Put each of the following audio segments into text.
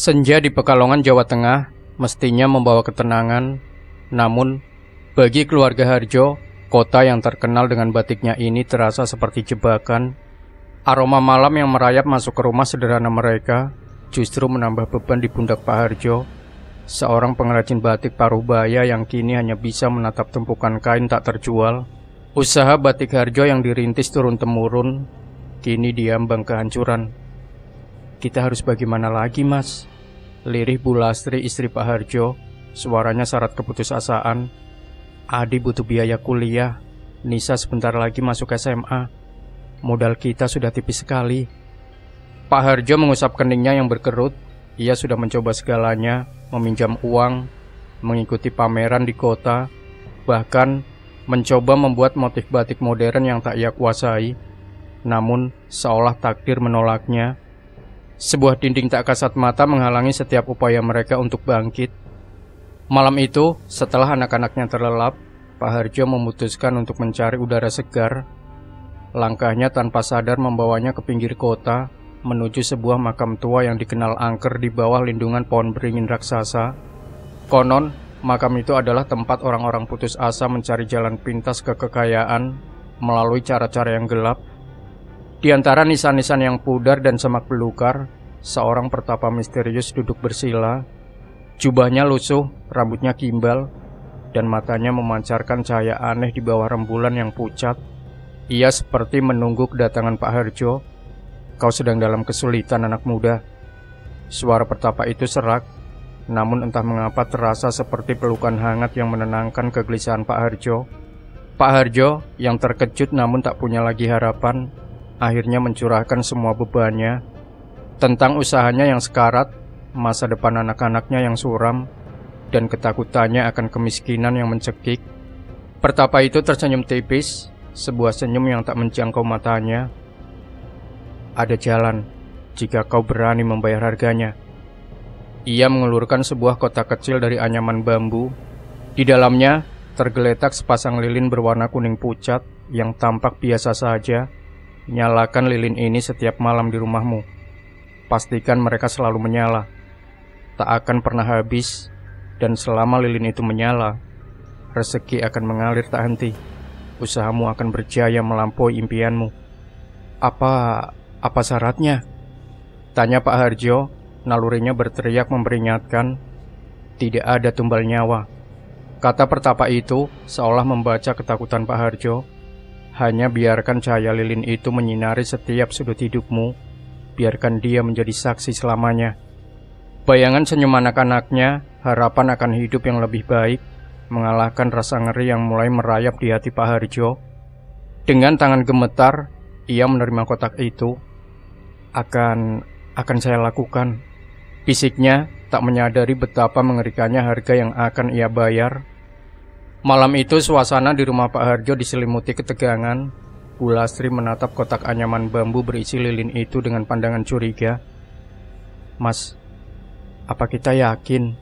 Senja di Pekalongan, Jawa Tengah mestinya membawa ketenangan, namun bagi keluarga Harjo, kota yang terkenal dengan batiknya ini terasa seperti jebakan. Aroma malam yang merayap masuk ke rumah sederhana mereka justru menambah beban di pundak Pak Harjo, seorang pengrajin batik paruh baya yang kini hanya bisa menatap tumpukan kain tak terjual. Usaha batik Harjo yang dirintis turun-temurun kini diambang kehancuran. "Kita harus bagaimana lagi, Mas?" Lirih Bu Lastri, istri Pak Harjo. Suaranya syarat keputusasaan. "Adi butuh biaya kuliah, Nisa sebentar lagi masuk SMA. Modal kita sudah tipis sekali." Pak Harjo mengusap keningnya yang berkerut. Ia sudah mencoba segalanya, meminjam uang, mengikuti pameran di kota, bahkan mencoba membuat motif batik modern yang tak ia kuasai. Namun seolah takdir menolaknya. Sebuah dinding tak kasat mata menghalangi setiap upaya mereka untuk bangkit. Malam itu, setelah anak-anaknya terlelap, Pak Harjo memutuskan untuk mencari udara segar. Langkahnya tanpa sadar membawanya ke pinggir kota, menuju sebuah makam tua yang dikenal angker di bawah lindungan pohon beringin raksasa. Konon, makam itu adalah tempat orang-orang putus asa mencari jalan pintas ke kekayaan melalui cara-cara yang gelap. Di antara nisan-nisan yang pudar dan semak belukar, seorang pertapa misterius duduk bersila. Jubahnya lusuh, rambutnya gimbal, dan matanya memancarkan cahaya aneh di bawah rembulan yang pucat. Ia seperti menunggu kedatangan Pak Harjo. "Kau sedang dalam kesulitan, anak muda." Suara pertapa itu serak, namun entah mengapa terasa seperti pelukan hangat yang menenangkan kegelisahan Pak Harjo. Pak Harjo yang terkejut namun tak punya lagi harapan, akhirnya mencurahkan semua bebannya tentang usahanya yang sekarat, masa depan anak-anaknya yang suram, dan ketakutannya akan kemiskinan yang mencekik. Pertapa itu tersenyum tipis, sebuah senyum yang tak menjangkau matanya. "Ada jalan, jika kau berani membayar harganya." Ia mengulurkan sebuah kotak kecil dari anyaman bambu. Di dalamnya tergeletak sepasang lilin berwarna kuning pucat yang tampak biasa saja. "Nyalakan lilin ini setiap malam di rumahmu. Pastikan mereka selalu menyala. Tak akan pernah habis, dan selama lilin itu menyala, rezeki akan mengalir tak henti. Usahamu akan berjaya melampaui impianmu." Apa syaratnya?" tanya Pak Harjo. Nalurinya berteriak memperingatkan. "Tidak ada tumbal nyawa," kata pertapa itu seolah membaca ketakutan Pak Harjo. "Hanya biarkan cahaya lilin itu menyinari setiap sudut hidupmu. Biarkan dia menjadi saksi selamanya." Bayangan senyum anak-anaknya, harapan akan hidup yang lebih baik, mengalahkan rasa ngeri yang mulai merayap di hati Pak Harjo. Dengan tangan gemetar, ia menerima kotak itu. Akan saya lakukan," bisiknya, tak menyadari betapa mengerikannya harga yang akan ia bayar. Malam itu suasana di rumah Pak Harjo diselimuti ketegangan. Bu Lastri menatap kotak anyaman bambu berisi lilin itu dengan pandangan curiga. "Mas, apa kita yakin?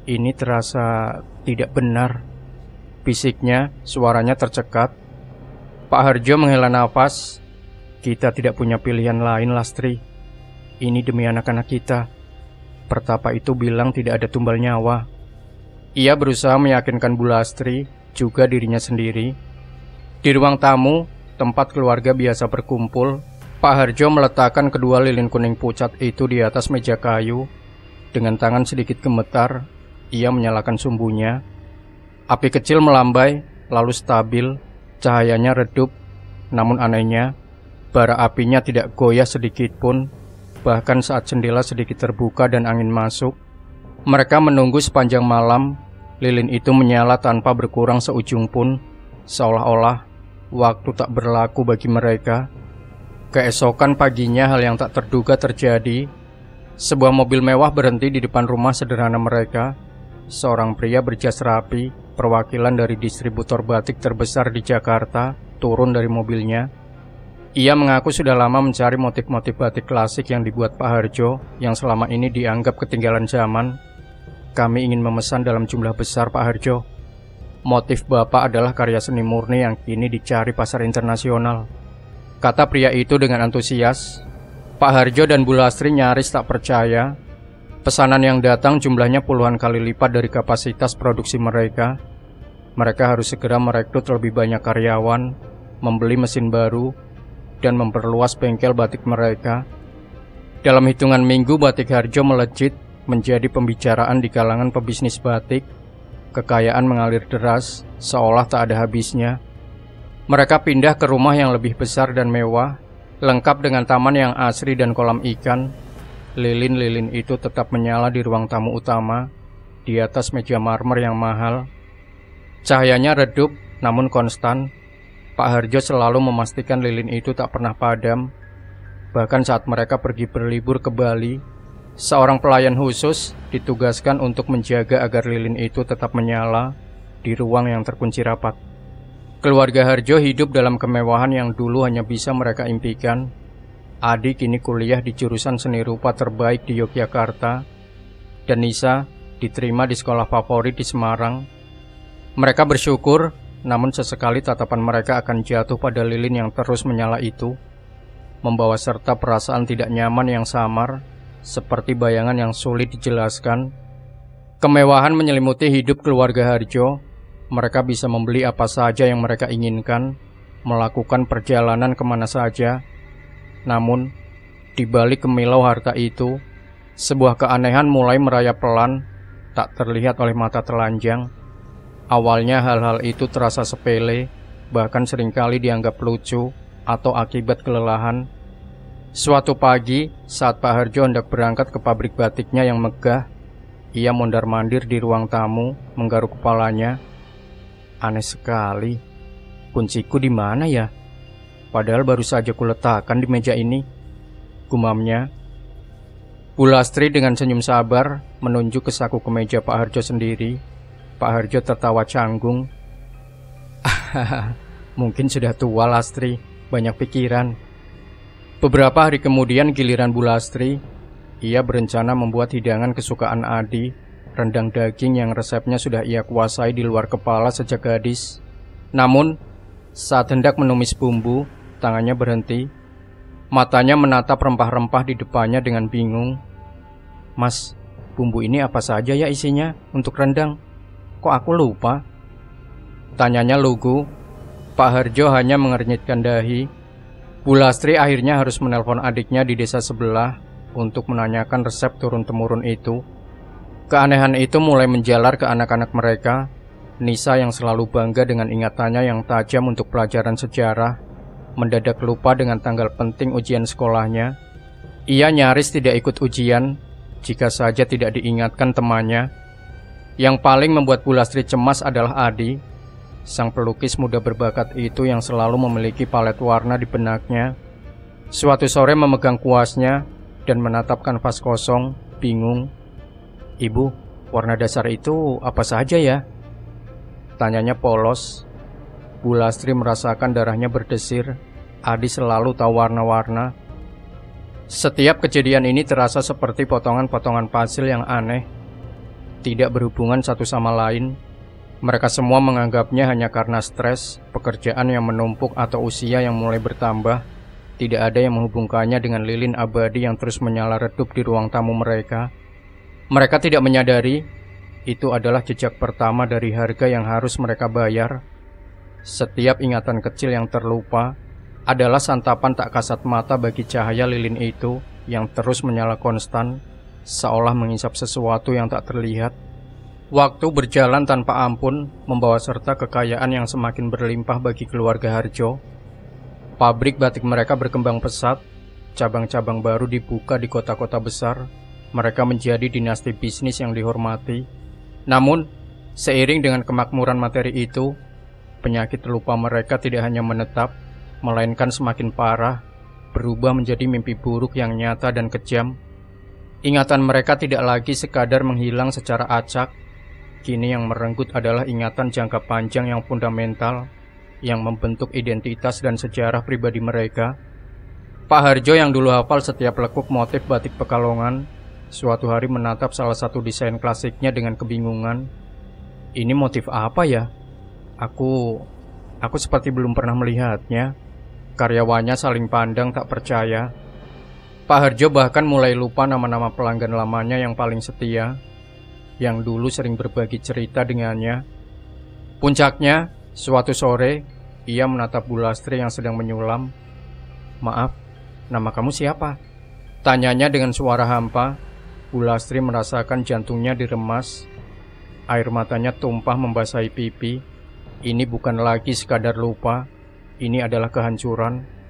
Ini terasa tidak benar," bisiknya, suaranya tercekat. Pak Harjo menghela nafas. "Kita tidak punya pilihan lain, Lastri. Ini demi anak-anak kita." Pertapa itu bilang tidak ada tumbal nyawa. Ia berusaha meyakinkan Bu Lastri, juga dirinya sendiri. Di ruang tamu, tempat keluarga biasa berkumpul, Pak Harjo meletakkan kedua lilin kuning pucat itu di atas meja kayu. Dengan tangan sedikit gemetar, ia menyalakan sumbunya. Api kecil melambai, lalu stabil, cahayanya redup. Namun anehnya, bara apinya tidak goyah sedikit pun. Bahkan saat jendela sedikit terbuka dan angin masuk, mereka menunggu sepanjang malam. Lilin itu menyala tanpa berkurang seujung pun, seolah-olah waktu tak berlaku bagi mereka. Keesokan paginya hal yang tak terduga terjadi. Sebuah mobil mewah berhenti di depan rumah sederhana mereka. Seorang pria berjas rapi, perwakilan dari distributor batik terbesar di Jakarta, turun dari mobilnya. Ia mengaku sudah lama mencari motif-motif batik klasik yang dibuat Pak Harjo, yang selama ini dianggap ketinggalan zaman. "Kami ingin memesan dalam jumlah besar, Pak Harjo. Motif Bapak adalah karya seni murni yang kini dicari pasar internasional," kata pria itu dengan antusias. Pak Harjo dan Bu Lastri nyaris tak percaya. Pesanan yang datang jumlahnya puluhan kali lipat dari kapasitas produksi mereka. Mereka harus segera merekrut lebih banyak karyawan, membeli mesin baru, dan memperluas bengkel batik mereka. Dalam hitungan minggu, Batik Harjo melejit menjadi pembicaraan di kalangan pebisnis batik. Kekayaan mengalir deras, seolah tak ada habisnya. Mereka pindah ke rumah yang lebih besar dan mewah, lengkap dengan taman yang asri dan kolam ikan. Lilin-lilin itu tetap menyala di ruang tamu utama, di atas meja marmer yang mahal. Cahayanya redup, namun konstan. Pak Harjo selalu memastikan lilin itu tak pernah padam. Bahkan saat mereka pergi berlibur ke Bali, seorang pelayan khusus ditugaskan untuk menjaga agar lilin itu tetap menyala di ruang yang terkunci rapat. Keluarga Harjo hidup dalam kemewahan yang dulu hanya bisa mereka impikan. Adi kini kuliah di jurusan seni rupa terbaik di Yogyakarta, dan Nisa diterima di sekolah favorit di Semarang. Mereka bersyukur, namun sesekali tatapan mereka akan jatuh pada lilin yang terus menyala itu, membawa serta perasaan tidak nyaman yang samar, seperti bayangan yang sulit dijelaskan. Kemewahan menyelimuti hidup keluarga Harjo. Mereka bisa membeli apa saja yang mereka inginkan, melakukan perjalanan kemana saja. Namun, di balik kemilau harta itu, sebuah keanehan mulai merayap pelan, tak terlihat oleh mata telanjang. Awalnya hal-hal itu terasa sepele, bahkan seringkali dianggap lucu atau akibat kelelahan. Suatu pagi, saat Pak Harjo hendak berangkat ke pabrik batiknya yang megah, ia mondar-mandir di ruang tamu, menggaruk kepalanya. Aneh sekali, kunciku di mana ya? Padahal baru saja kuletakkan di meja ini, gumamnya. Bu Lastri dengan senyum sabar menunjuk ke saku kemeja Pak Harjo sendiri. Pak Harjo tertawa canggung. Mungkin sudah tua Lastri, banyak pikiran. Beberapa hari kemudian giliran Bu Lastri. Ia berencana membuat hidangan kesukaan Adi, rendang daging yang resepnya sudah ia kuasai di luar kepala sejak gadis. Namun, saat hendak menumis bumbu, tangannya berhenti. Matanya menatap rempah-rempah di depannya dengan bingung. Mas, bumbu ini apa saja ya isinya untuk rendang? Kok aku lupa? Tanyanya lugu. Pak Harjo hanya mengernyitkan dahi. Bu Lastri akhirnya harus menelpon adiknya di desa sebelah untuk menanyakan resep turun-temurun itu. Keanehan itu mulai menjalar ke anak-anak mereka. Nisa yang selalu bangga dengan ingatannya yang tajam untuk pelajaran sejarah, mendadak lupa dengan tanggal penting ujian sekolahnya. Ia nyaris tidak ikut ujian, jika saja tidak diingatkan temannya. Yang paling membuat Bu Lastri cemas adalah Adi, sang pelukis muda berbakat itu yang selalu memiliki palet warna di benaknya. Suatu sore memegang kuasnya dan menatap kanvas kosong, bingung. Ibu, warna dasar itu apa saja ya? Tanyanya polos. Bu Lastri merasakan darahnya berdesir. Adi selalu tahu warna-warna. Setiap kejadian ini terasa seperti potongan-potongan pasir yang aneh, tidak berhubungan satu sama lain. Mereka semua menganggapnya hanya karena stres, pekerjaan yang menumpuk atau usia yang mulai bertambah. Tidak ada yang menghubungkannya dengan lilin abadi yang terus menyala redup di ruang tamu mereka. Mereka tidak menyadari itu adalah jejak pertama dari harga yang harus mereka bayar. Setiap ingatan kecil yang terlupa adalah santapan tak kasat mata bagi cahaya lilin itu yang terus menyala konstan, seolah mengisap sesuatu yang tak terlihat. Waktu berjalan tanpa ampun, membawa serta kekayaan yang semakin berlimpah bagi keluarga Harjo. Pabrik batik mereka berkembang pesat, cabang-cabang baru dibuka di kota-kota besar. Mereka menjadi dinasti bisnis yang dihormati. Namun, seiring dengan kemakmuran materi itu, penyakit lupa mereka tidak hanya menetap, melainkan semakin parah, berubah menjadi mimpi buruk yang nyata dan kejam. Ingatan mereka tidak lagi sekadar menghilang secara acak. Kini yang merenggut adalah ingatan jangka panjang yang fundamental, yang membentuk identitas dan sejarah pribadi mereka. Pak Harjo yang dulu hafal setiap lekuk motif batik Pekalongan, suatu hari menatap salah satu desain klasiknya dengan kebingungan. Ini motif apa ya? Aku seperti belum pernah melihatnya. Karyawannya saling pandang tak percaya. Pak Harjo bahkan mulai lupa nama-nama pelanggan lamanya yang paling setia, yang dulu sering berbagi cerita dengannya. Puncaknya, suatu sore, ia menatap Bu Lastri yang sedang menyulam. "Maaf, nama kamu siapa?" tanyanya dengan suara hampa. Bu Lastri merasakan jantungnya diremas. Air matanya tumpah membasahi pipi. Ini bukan lagi sekadar lupa, ini adalah kehancuran.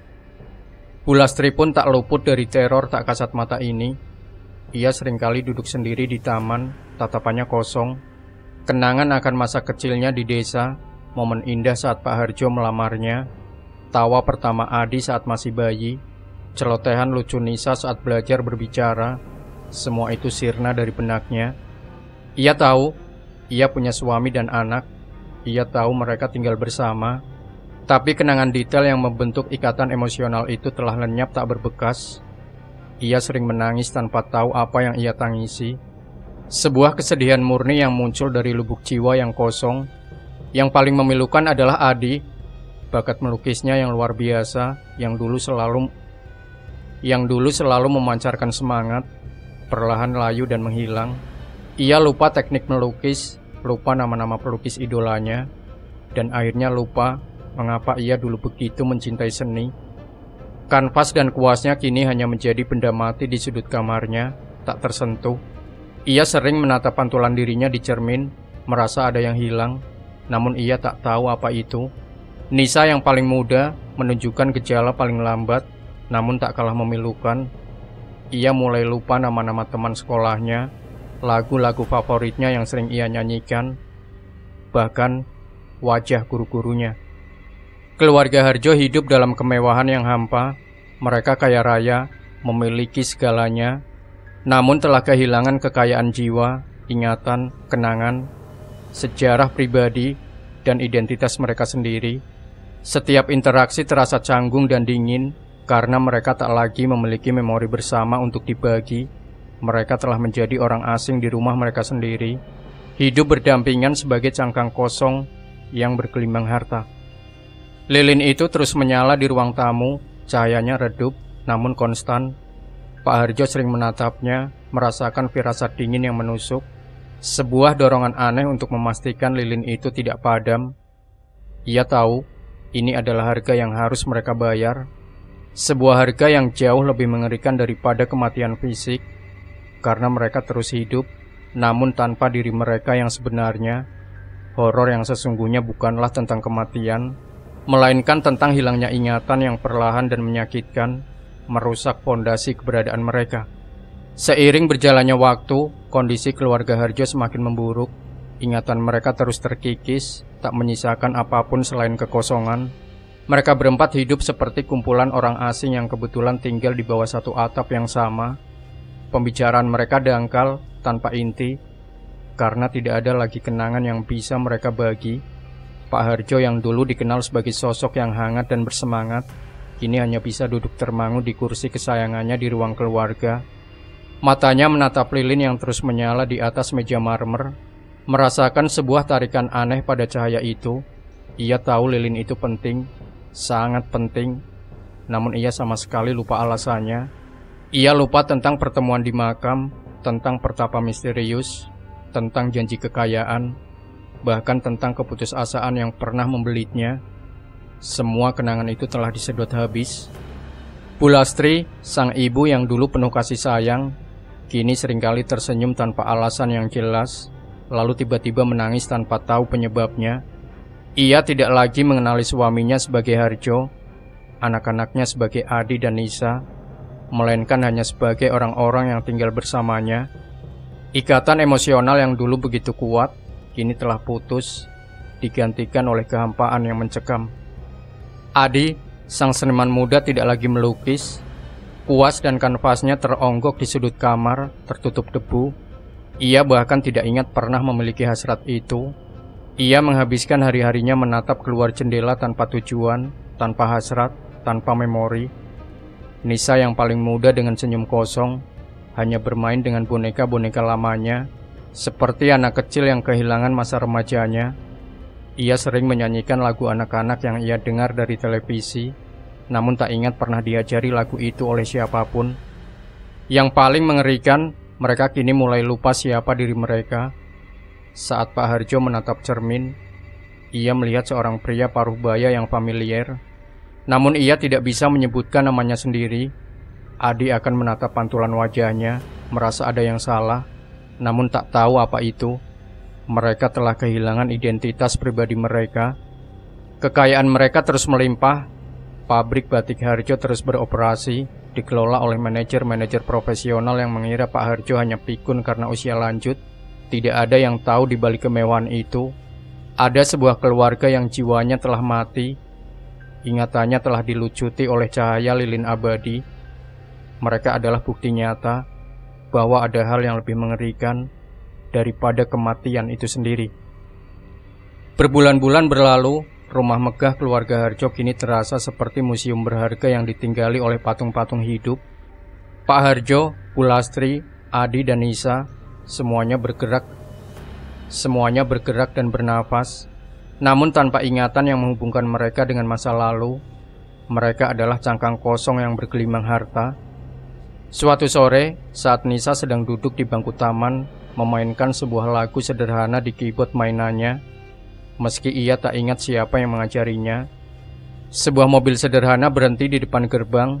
Bu Lastri pun tak luput dari teror tak kasat mata ini. Ia seringkali duduk sendiri di taman, tatapannya kosong. Kenangan akan masa kecilnya di desa, momen indah saat Pak Harjo melamarnya, tawa pertama Adi saat masih bayi, celotehan lucu Nisa saat belajar berbicara, semua itu sirna dari benaknya. Ia tahu, ia punya suami dan anak. Ia tahu mereka tinggal bersama. Tapi kenangan detail yang membentuk ikatan emosional itu telah lenyap tak berbekas. Ia sering menangis tanpa tahu apa yang ia tangisi. Sebuah kesedihan murni yang muncul dari lubuk jiwa yang kosong. Yang paling memilukan adalah Adi. Bakat melukisnya yang luar biasa, yang dulu selalu memancarkan semangat, perlahan layu dan menghilang. Ia lupa teknik melukis, lupa nama-nama pelukis idolanya, dan akhirnya lupa mengapa ia dulu begitu mencintai seni. Kanvas dan kuasnya kini hanya menjadi benda mati di sudut kamarnya, tak tersentuh. Ia sering menatap pantulan dirinya di cermin, merasa ada yang hilang, namun ia tak tahu apa itu. Nisa yang paling muda menunjukkan gejala paling lambat, namun tak kalah memilukan. Ia mulai lupa nama-nama teman sekolahnya, lagu-lagu favoritnya yang sering ia nyanyikan, bahkan wajah guru-gurunya. Keluarga Harjo hidup dalam kemewahan yang hampa. Mereka kaya raya, memiliki segalanya, namun telah kehilangan kekayaan jiwa, ingatan, kenangan, sejarah pribadi, dan identitas mereka sendiri. Setiap interaksi terasa canggung dan dingin, karena mereka tak lagi memiliki memori bersama untuk dibagi. Mereka telah menjadi orang asing di rumah mereka sendiri, hidup berdampingan sebagai cangkang kosong yang bergelimang harta. Lilin itu terus menyala di ruang tamu, cahayanya redup namun konstan. Pak Harjo sering menatapnya, merasakan firasat dingin yang menusuk, sebuah dorongan aneh untuk memastikan lilin itu tidak padam. Ia tahu, ini adalah harga yang harus mereka bayar, sebuah harga yang jauh lebih mengerikan daripada kematian fisik, karena mereka terus hidup, namun tanpa diri mereka yang sebenarnya. Horor yang sesungguhnya bukanlah tentang kematian, melainkan tentang hilangnya ingatan yang perlahan dan menyakitkan, merusak fondasi keberadaan mereka. Seiring berjalannya waktu, kondisi keluarga Harjo semakin memburuk. Ingatan mereka terus terkikis, tak menyisakan apapun selain kekosongan. Mereka berempat hidup seperti kumpulan orang asing yang kebetulan tinggal di bawah satu atap yang sama. Pembicaraan mereka dangkal, tanpa inti, karena tidak ada lagi kenangan yang bisa mereka bagi. Pak Harjo yang dulu dikenal sebagai sosok yang hangat dan bersemangat, kini hanya bisa duduk termangu di kursi kesayangannya di ruang keluarga. Matanya menatap lilin yang terus menyala di atas meja marmer, merasakan sebuah tarikan aneh pada cahaya itu. Ia tahu lilin itu penting, sangat penting, namun ia sama sekali lupa alasannya. Ia lupa tentang pertemuan di makam, tentang pertapa misterius, tentang janji kekayaan, bahkan tentang keputusasaan yang pernah membelitnya. Semua kenangan itu telah disedot habis. Bu Lastri, sang ibu yang dulu penuh kasih sayang, kini seringkali tersenyum tanpa alasan yang jelas, lalu tiba-tiba menangis tanpa tahu penyebabnya. Ia tidak lagi mengenali suaminya sebagai Harjo, anak-anaknya sebagai Adi dan Nisa, melainkan hanya sebagai orang-orang yang tinggal bersamanya. Ikatan emosional yang dulu begitu kuat, kini telah putus, digantikan oleh kehampaan yang mencekam. Adi, sang seniman muda, tidak lagi melukis. Kuas dan kanvasnya teronggok di sudut kamar, tertutup debu. Ia bahkan tidak ingat pernah memiliki hasrat itu. Ia menghabiskan hari-harinya menatap keluar jendela tanpa tujuan, tanpa hasrat, tanpa memori. Nisa yang paling muda dengan senyum kosong, hanya bermain dengan boneka-boneka lamanya, seperti anak kecil yang kehilangan masa remajanya. Ia sering menyanyikan lagu anak-anak yang ia dengar dari televisi, namun tak ingat pernah diajari lagu itu oleh siapapun. Yang paling mengerikan, mereka kini mulai lupa siapa diri mereka. Saat Pak Harjo menatap cermin, ia melihat seorang pria paruh baya yang familiar. Namun ia tidak bisa menyebutkan namanya sendiri. Adi akan menatap pantulan wajahnya, merasa ada yang salah, namun tak tahu apa itu. Mereka telah kehilangan identitas pribadi mereka. Kekayaan mereka terus melimpah. Pabrik batik Harjo terus beroperasi, dikelola oleh manajer-manajer profesional yang mengira Pak Harjo hanya pikun karena usia lanjut. Tidak ada yang tahu di balik kemewahan itu, ada sebuah keluarga yang jiwanya telah mati. Ingatannya telah dilucuti oleh cahaya lilin abadi. Mereka adalah bukti nyata bahwa ada hal yang lebih mengerikan daripada kematian itu sendiri. Berbulan-bulan berlalu, rumah megah keluarga Harjo kini terasa seperti museum berharga yang ditinggali oleh patung-patung hidup. Pak Harjo, Bu Lastri, Adi dan Nisa, semuanya bergerak dan bernafas. Namun tanpa ingatan yang menghubungkan mereka dengan masa lalu. Mereka adalah cangkang kosong yang bergelimang harta. Suatu sore, saat Nisa sedang duduk di bangku taman, memainkan sebuah lagu sederhana di keyboard mainannya, meski ia tak ingat siapa yang mengajarinya, sebuah mobil sederhana berhenti di depan gerbang.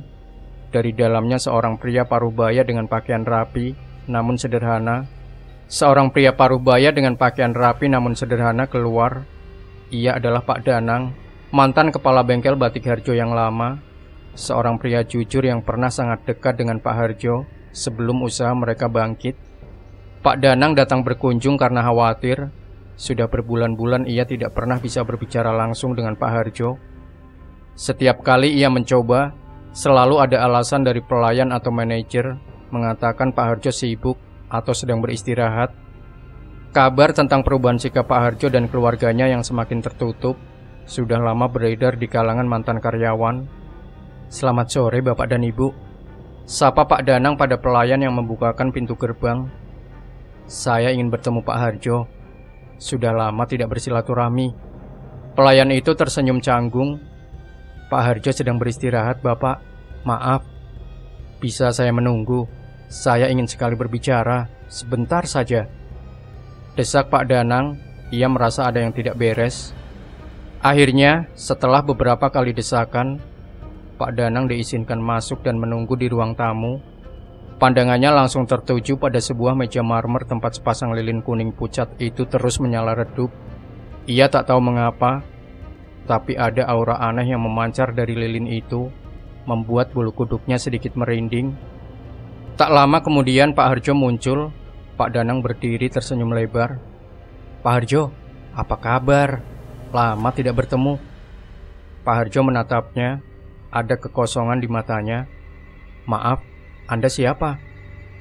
Dari dalamnya seorang pria paruh-baya dengan pakaian rapi, namun sederhana. Seorang pria paruh-baya dengan pakaian rapi namun sederhana keluar. Ia adalah Pak Danang, mantan kepala bengkel batik Harjo yang lama. Seorang pria jujur yang pernah sangat dekat dengan Pak Harjo sebelum usaha mereka bangkit. Pak Danang datang berkunjung karena khawatir. Sudah berbulan-bulan ia tidak pernah bisa berbicara langsung dengan Pak Harjo. Setiap kali ia mencoba, selalu ada alasan dari pelayan atau manajer mengatakan Pak Harjo sibuk atau sedang beristirahat. Kabar tentang perubahan sikap Pak Harjo dan keluarganya yang semakin tertutup sudah lama beredar di kalangan mantan karyawan. "Selamat sore Bapak dan Ibu," sapa Pak Danang pada pelayan yang membukakan pintu gerbang. "Saya ingin bertemu Pak Harjo. Sudah lama tidak bersilaturahmi." Pelayan itu tersenyum canggung. "Pak Harjo sedang beristirahat Bapak. Maaf. Bisa saya menunggu? Saya ingin sekali berbicara, sebentar saja." Desak Pak Danang. Ia merasa ada yang tidak beres. Akhirnya, setelah beberapa kali desakan, Pak Danang diizinkan masuk dan menunggu di ruang tamu. Pandangannya langsung tertuju pada sebuah meja marmer tempat sepasang lilin kuning pucat itu terus menyala redup. Ia tak tahu mengapa, tapi ada aura aneh yang memancar dari lilin itu, membuat bulu kuduknya sedikit merinding. Tak lama kemudian Pak Harjo muncul. Pak Danang berdiri tersenyum lebar. "Pak Harjo, apa kabar? Lama tidak bertemu." Pak Harjo menatapnya. Ada kekosongan di matanya. "Maaf, Anda siapa?"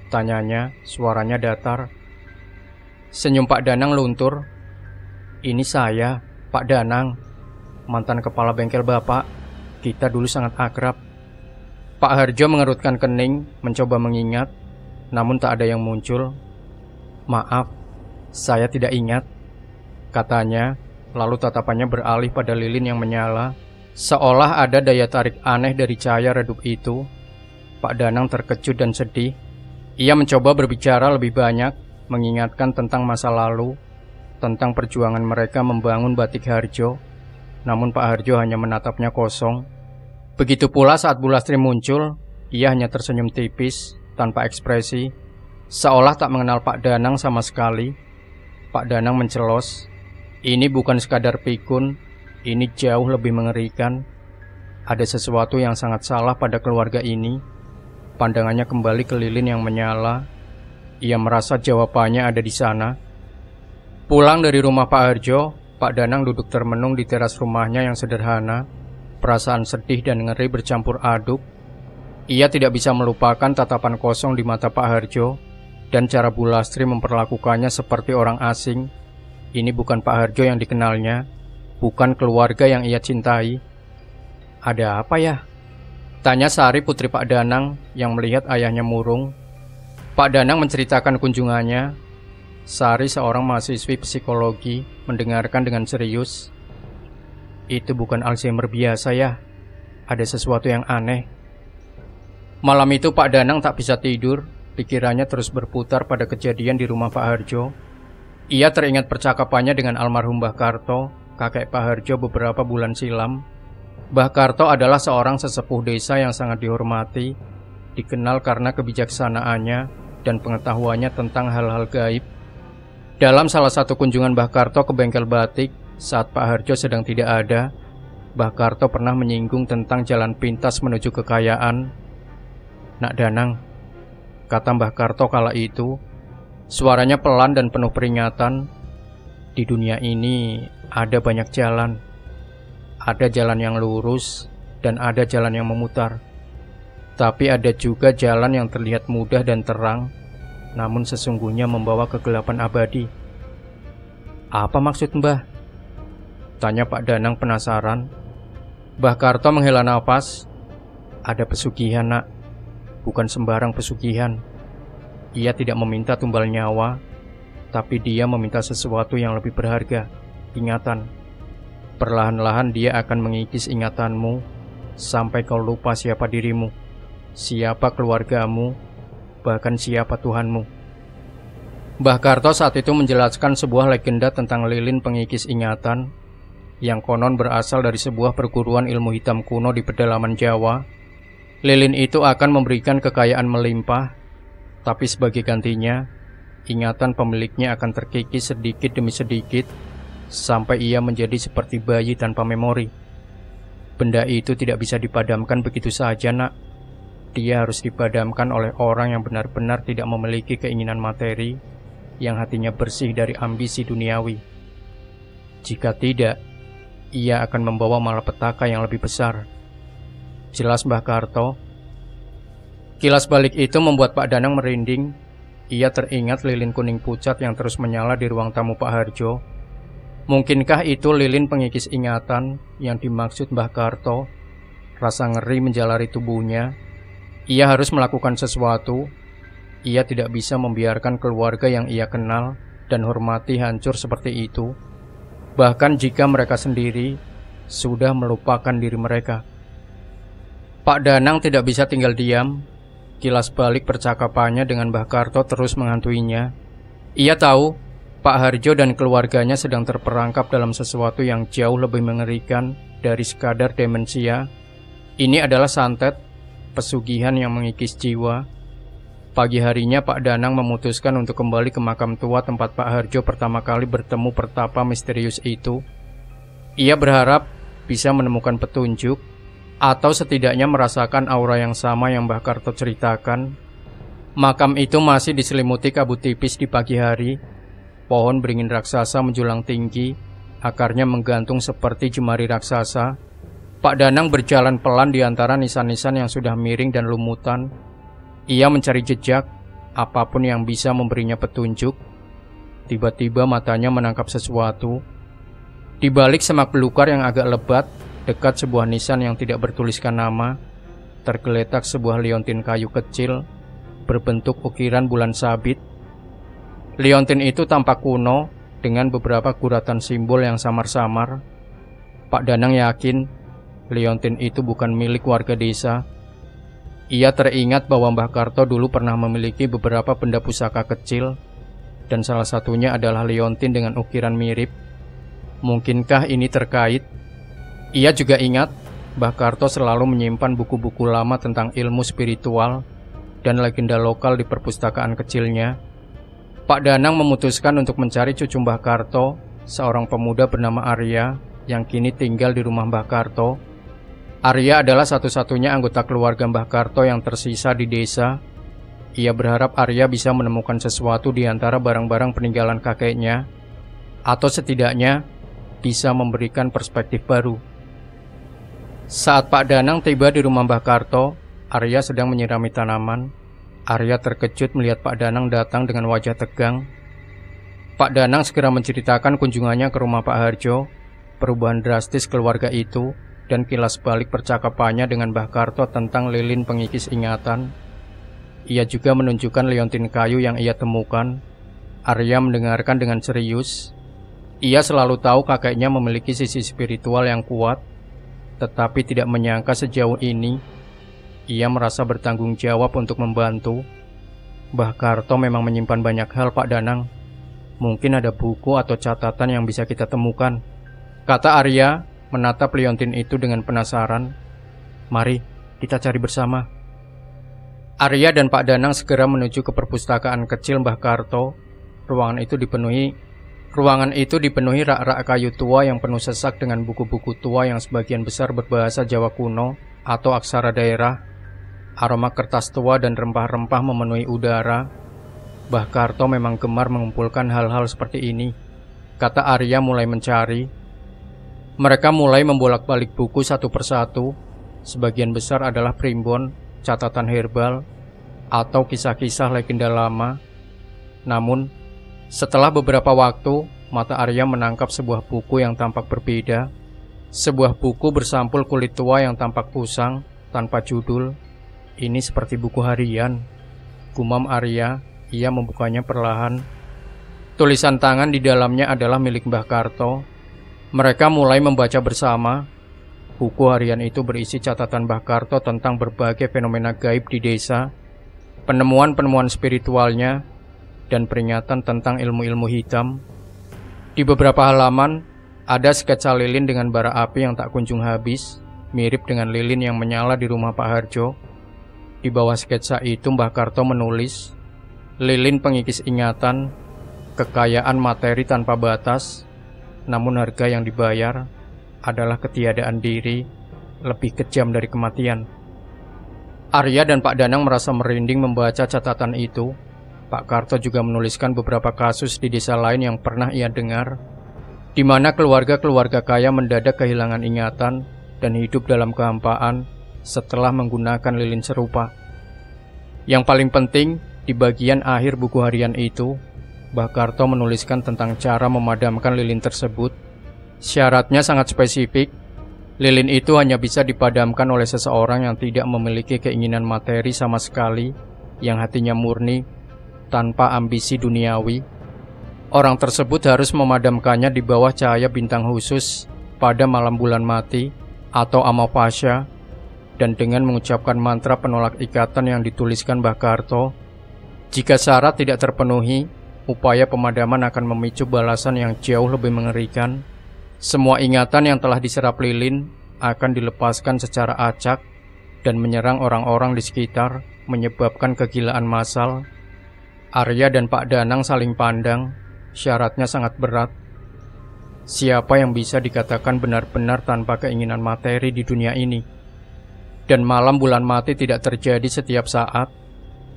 tanyanya, suaranya datar. Senyum Pak Danang luntur. "Ini saya, Pak Danang, mantan kepala bengkel Bapak. Kita dulu sangat akrab." Pak Harjo mengerutkan kening, mencoba mengingat, namun tak ada yang muncul. "Maaf, saya tidak ingat," katanya, lalu tatapannya beralih pada lilin yang menyala. Seolah ada daya tarik aneh dari cahaya redup itu. Pak Danang terkejut dan sedih. Ia mencoba berbicara lebih banyak, mengingatkan tentang masa lalu, tentang perjuangan mereka membangun batik Harjo. Namun Pak Harjo hanya menatapnya kosong. Begitu pula saat Bu Lastri muncul, ia hanya tersenyum tipis, tanpa ekspresi, seolah tak mengenal Pak Danang sama sekali. Pak Danang mencelos, "Ini bukan sekadar pikun, ini jauh lebih mengerikan. Ada sesuatu yang sangat salah pada keluarga ini." Pandangannya kembali ke lilin yang menyala. Ia merasa jawabannya ada di sana. Pulang dari rumah Pak Harjo, Pak Danang duduk termenung di teras rumahnya yang sederhana. Perasaan sedih dan ngeri bercampur aduk. Ia tidak bisa melupakan tatapan kosong di mata Pak Harjo dan cara Bu Lastri memperlakukannya seperti orang asing. Ini bukan Pak Harjo yang dikenalnya, bukan keluarga yang ia cintai. "Ada apa ya?" tanya Sari, putri Pak Danang yang melihat ayahnya murung. Pak Danang menceritakan kunjungannya. Sari, seorang mahasiswi psikologi, mendengarkan dengan serius. "Itu bukan Alzheimer biasa ya? Ada sesuatu yang aneh." Malam itu Pak Danang tak bisa tidur, pikirannya terus berputar pada kejadian di rumah Pak Harjo. Ia teringat percakapannya dengan almarhum Mbah Karto, kakek Pak Harjo beberapa bulan silam. Mbah Karto adalah seorang sesepuh desa yang sangat dihormati, dikenal karena kebijaksanaannya dan pengetahuannya tentang hal-hal gaib. Dalam salah satu kunjungan Mbah Karto ke bengkel batik saat Pak Harjo sedang tidak ada, Mbah Karto pernah menyinggung tentang jalan pintas menuju kekayaan. "Nak Danang," kata Mbah Karto kala itu, suaranya pelan dan penuh peringatan, "di dunia ini ada banyak jalan. Ada jalan yang lurus dan ada jalan yang memutar. Tapi ada juga jalan yang terlihat mudah dan terang, namun sesungguhnya membawa kegelapan abadi." "Apa maksud Mbah?" tanya Pak Danang penasaran. Mbah Karto menghela nafas. "Ada pesugihan, Nak. Bukan sembarang pesugihan. Ia tidak meminta tumbal nyawa, tapi dia meminta sesuatu yang lebih berharga, ingatan. Perlahan-lahan dia akan mengikis ingatanmu sampai kau lupa siapa dirimu, siapa keluargamu, bahkan siapa Tuhanmu." Mbah Karto saat itu menjelaskan sebuah legenda tentang lilin pengikis ingatan yang konon berasal dari sebuah perguruan ilmu hitam kuno di pedalaman Jawa. Lilin itu akan memberikan kekayaan melimpah, tapi sebagai gantinya, ingatan pemiliknya akan terkikis sedikit demi sedikit, sampai ia menjadi seperti bayi tanpa memori. Benda itu tidak bisa dipadamkan begitu saja, Nak. Dia harus dipadamkan oleh orang yang benar-benar tidak memiliki keinginan materi, yang hatinya bersih dari ambisi duniawi. Jika tidak, ia akan membawa malapetaka yang lebih besar. Jelas Mbah Karto. Kilas balik itu membuat Pak Danang merinding. Ia teringat lilin kuning pucat yang terus menyala di ruang tamu Pak Harjo. Mungkinkah itu lilin pengikis ingatan yang dimaksud Mbah Karto? Rasa ngeri menjalari tubuhnya. Ia harus melakukan sesuatu. Ia tidak bisa membiarkan keluarga yang ia kenal dan hormati hancur seperti itu, bahkan jika mereka sendiri sudah melupakan diri mereka. Pak Danang tidak bisa tinggal diam. Kilas balik percakapannya dengan Mbah Karto terus menghantuinya. Ia tahu Pak Harjo dan keluarganya sedang terperangkap dalam sesuatu yang jauh lebih mengerikan dari sekadar demensia. Ini adalah santet, pesugihan yang mengikis jiwa. Pagi harinya Pak Danang memutuskan untuk kembali ke makam tua tempat Pak Harjo pertama kali bertemu pertapa misterius itu. Ia berharap bisa menemukan petunjuk, atau setidaknya merasakan aura yang sama yang Mbah Karto ceritakan. Makam itu masih diselimuti kabut tipis di pagi hari. Pohon beringin raksasa menjulang tinggi, akarnya menggantung seperti jemari raksasa. Pak Danang berjalan pelan di antara nisan-nisan yang sudah miring dan lumutan. Ia mencari jejak, apapun yang bisa memberinya petunjuk. Tiba-tiba matanya menangkap sesuatu. Di balik semak belukar yang agak lebat, dekat sebuah nisan yang tidak bertuliskan nama, tergeletak sebuah liontin kayu kecil berbentuk ukiran bulan sabit. Liontin itu tampak kuno dengan beberapa guratan simbol yang samar-samar. Pak Danang yakin liontin itu bukan milik warga desa. Ia teringat bahwa Mbah Karto dulu pernah memiliki beberapa benda pusaka kecil, dan salah satunya adalah liontin dengan ukiran mirip. Mungkinkah ini terkait? Ia juga ingat Mbah Karto selalu menyimpan buku-buku lama tentang ilmu spiritual dan legenda lokal di perpustakaan kecilnya. Pak Danang memutuskan untuk mencari cucu Mbah Karto, seorang pemuda bernama Arya yang kini tinggal di rumah Mbah Karto. Arya adalah satu-satunya anggota keluarga Mbah Karto yang tersisa di desa. Ia berharap Arya bisa menemukan sesuatu di antara barang-barang peninggalan kakeknya, atau setidaknya bisa memberikan perspektif baru. Saat Pak Danang tiba di rumah Mbah Karto, Arya sedang menyirami tanaman. Arya terkejut melihat Pak Danang datang dengan wajah tegang. Pak Danang segera menceritakan kunjungannya ke rumah Pak Harjo, perubahan drastis keluarga itu, dan kilas balik percakapannya dengan Mbah Karto tentang lilin pengikis ingatan. Ia juga menunjukkan liontin kayu yang ia temukan. Arya mendengarkan dengan serius. Ia selalu tahu kakeknya memiliki sisi spiritual yang kuat, tetapi tidak menyangka sejauh ini. Ia merasa bertanggung jawab untuk membantu. Mbah Karto memang menyimpan banyak hal, Pak Danang. Mungkin ada buku atau catatan yang bisa kita temukan, kata Arya menatap liontin itu dengan penasaran. Mari kita cari bersama. Arya dan Pak Danang segera menuju ke perpustakaan kecil Mbah Karto. Ruangan itu dipenuhi rak-rak kayu tua yang penuh sesak dengan buku-buku tua yang sebagian besar berbahasa Jawa kuno atau aksara daerah. Aroma kertas tua dan rempah-rempah memenuhi udara. Mbah Karto memang gemar mengumpulkan hal-hal seperti ini, kata Arya mulai mencari. Mereka mulai membolak-balik buku satu persatu. Sebagian besar adalah primbon, catatan herbal, atau kisah-kisah legenda lama. Namun, setelah beberapa waktu, mata Arya menangkap sebuah buku yang tampak berbeda. Sebuah buku bersampul kulit tua yang tampak usang, tanpa judul. Ini seperti buku harian, gumam Arya. Ia membukanya perlahan. Tulisan tangan di dalamnya adalah milik Mbah Karto. Mereka mulai membaca bersama. Buku harian itu berisi catatan Mbah Karto tentang berbagai fenomena gaib di desa, penemuan-penemuan spiritualnya, dan peringatan tentang ilmu-ilmu hitam. Di beberapa halaman, ada sketsa lilin dengan bara api yang tak kunjung habis, mirip dengan lilin yang menyala di rumah Pak Harjo. Di bawah sketsa itu Mbah Karto menulis, lilin pengikis ingatan, kekayaan materi tanpa batas, namun harga yang dibayar adalah ketiadaan diri, lebih kejam dari kematian. Arya dan Pak Danang merasa merinding membaca catatan itu. Pak Karto juga menuliskan beberapa kasus di desa lain yang pernah ia dengar, di mana keluarga-keluarga kaya mendadak kehilangan ingatan dan hidup dalam kehampaan setelah menggunakan lilin serupa. Yang paling penting, di bagian akhir buku harian itu, Mbah Karto menuliskan tentang cara memadamkan lilin tersebut. Syaratnya sangat spesifik. Lilin itu hanya bisa dipadamkan oleh seseorang yang tidak memiliki keinginan materi sama sekali, yang hatinya murni, tanpa ambisi duniawi. Orang tersebut harus memadamkannya di bawah cahaya bintang khusus pada malam bulan mati atau Amavasya, dan dengan mengucapkan mantra penolak ikatan yang dituliskan Mbah Karto. Jika syarat tidak terpenuhi, upaya pemadaman akan memicu balasan yang jauh lebih mengerikan. Semua ingatan yang telah diserap lilin akan dilepaskan secara acak dan menyerang orang-orang di sekitar, menyebabkan kegilaan massal. Arya dan Pak Danang saling pandang. Syaratnya sangat berat. Siapa yang bisa dikatakan benar-benar tanpa keinginan materi di dunia ini? Dan malam bulan mati tidak terjadi setiap saat.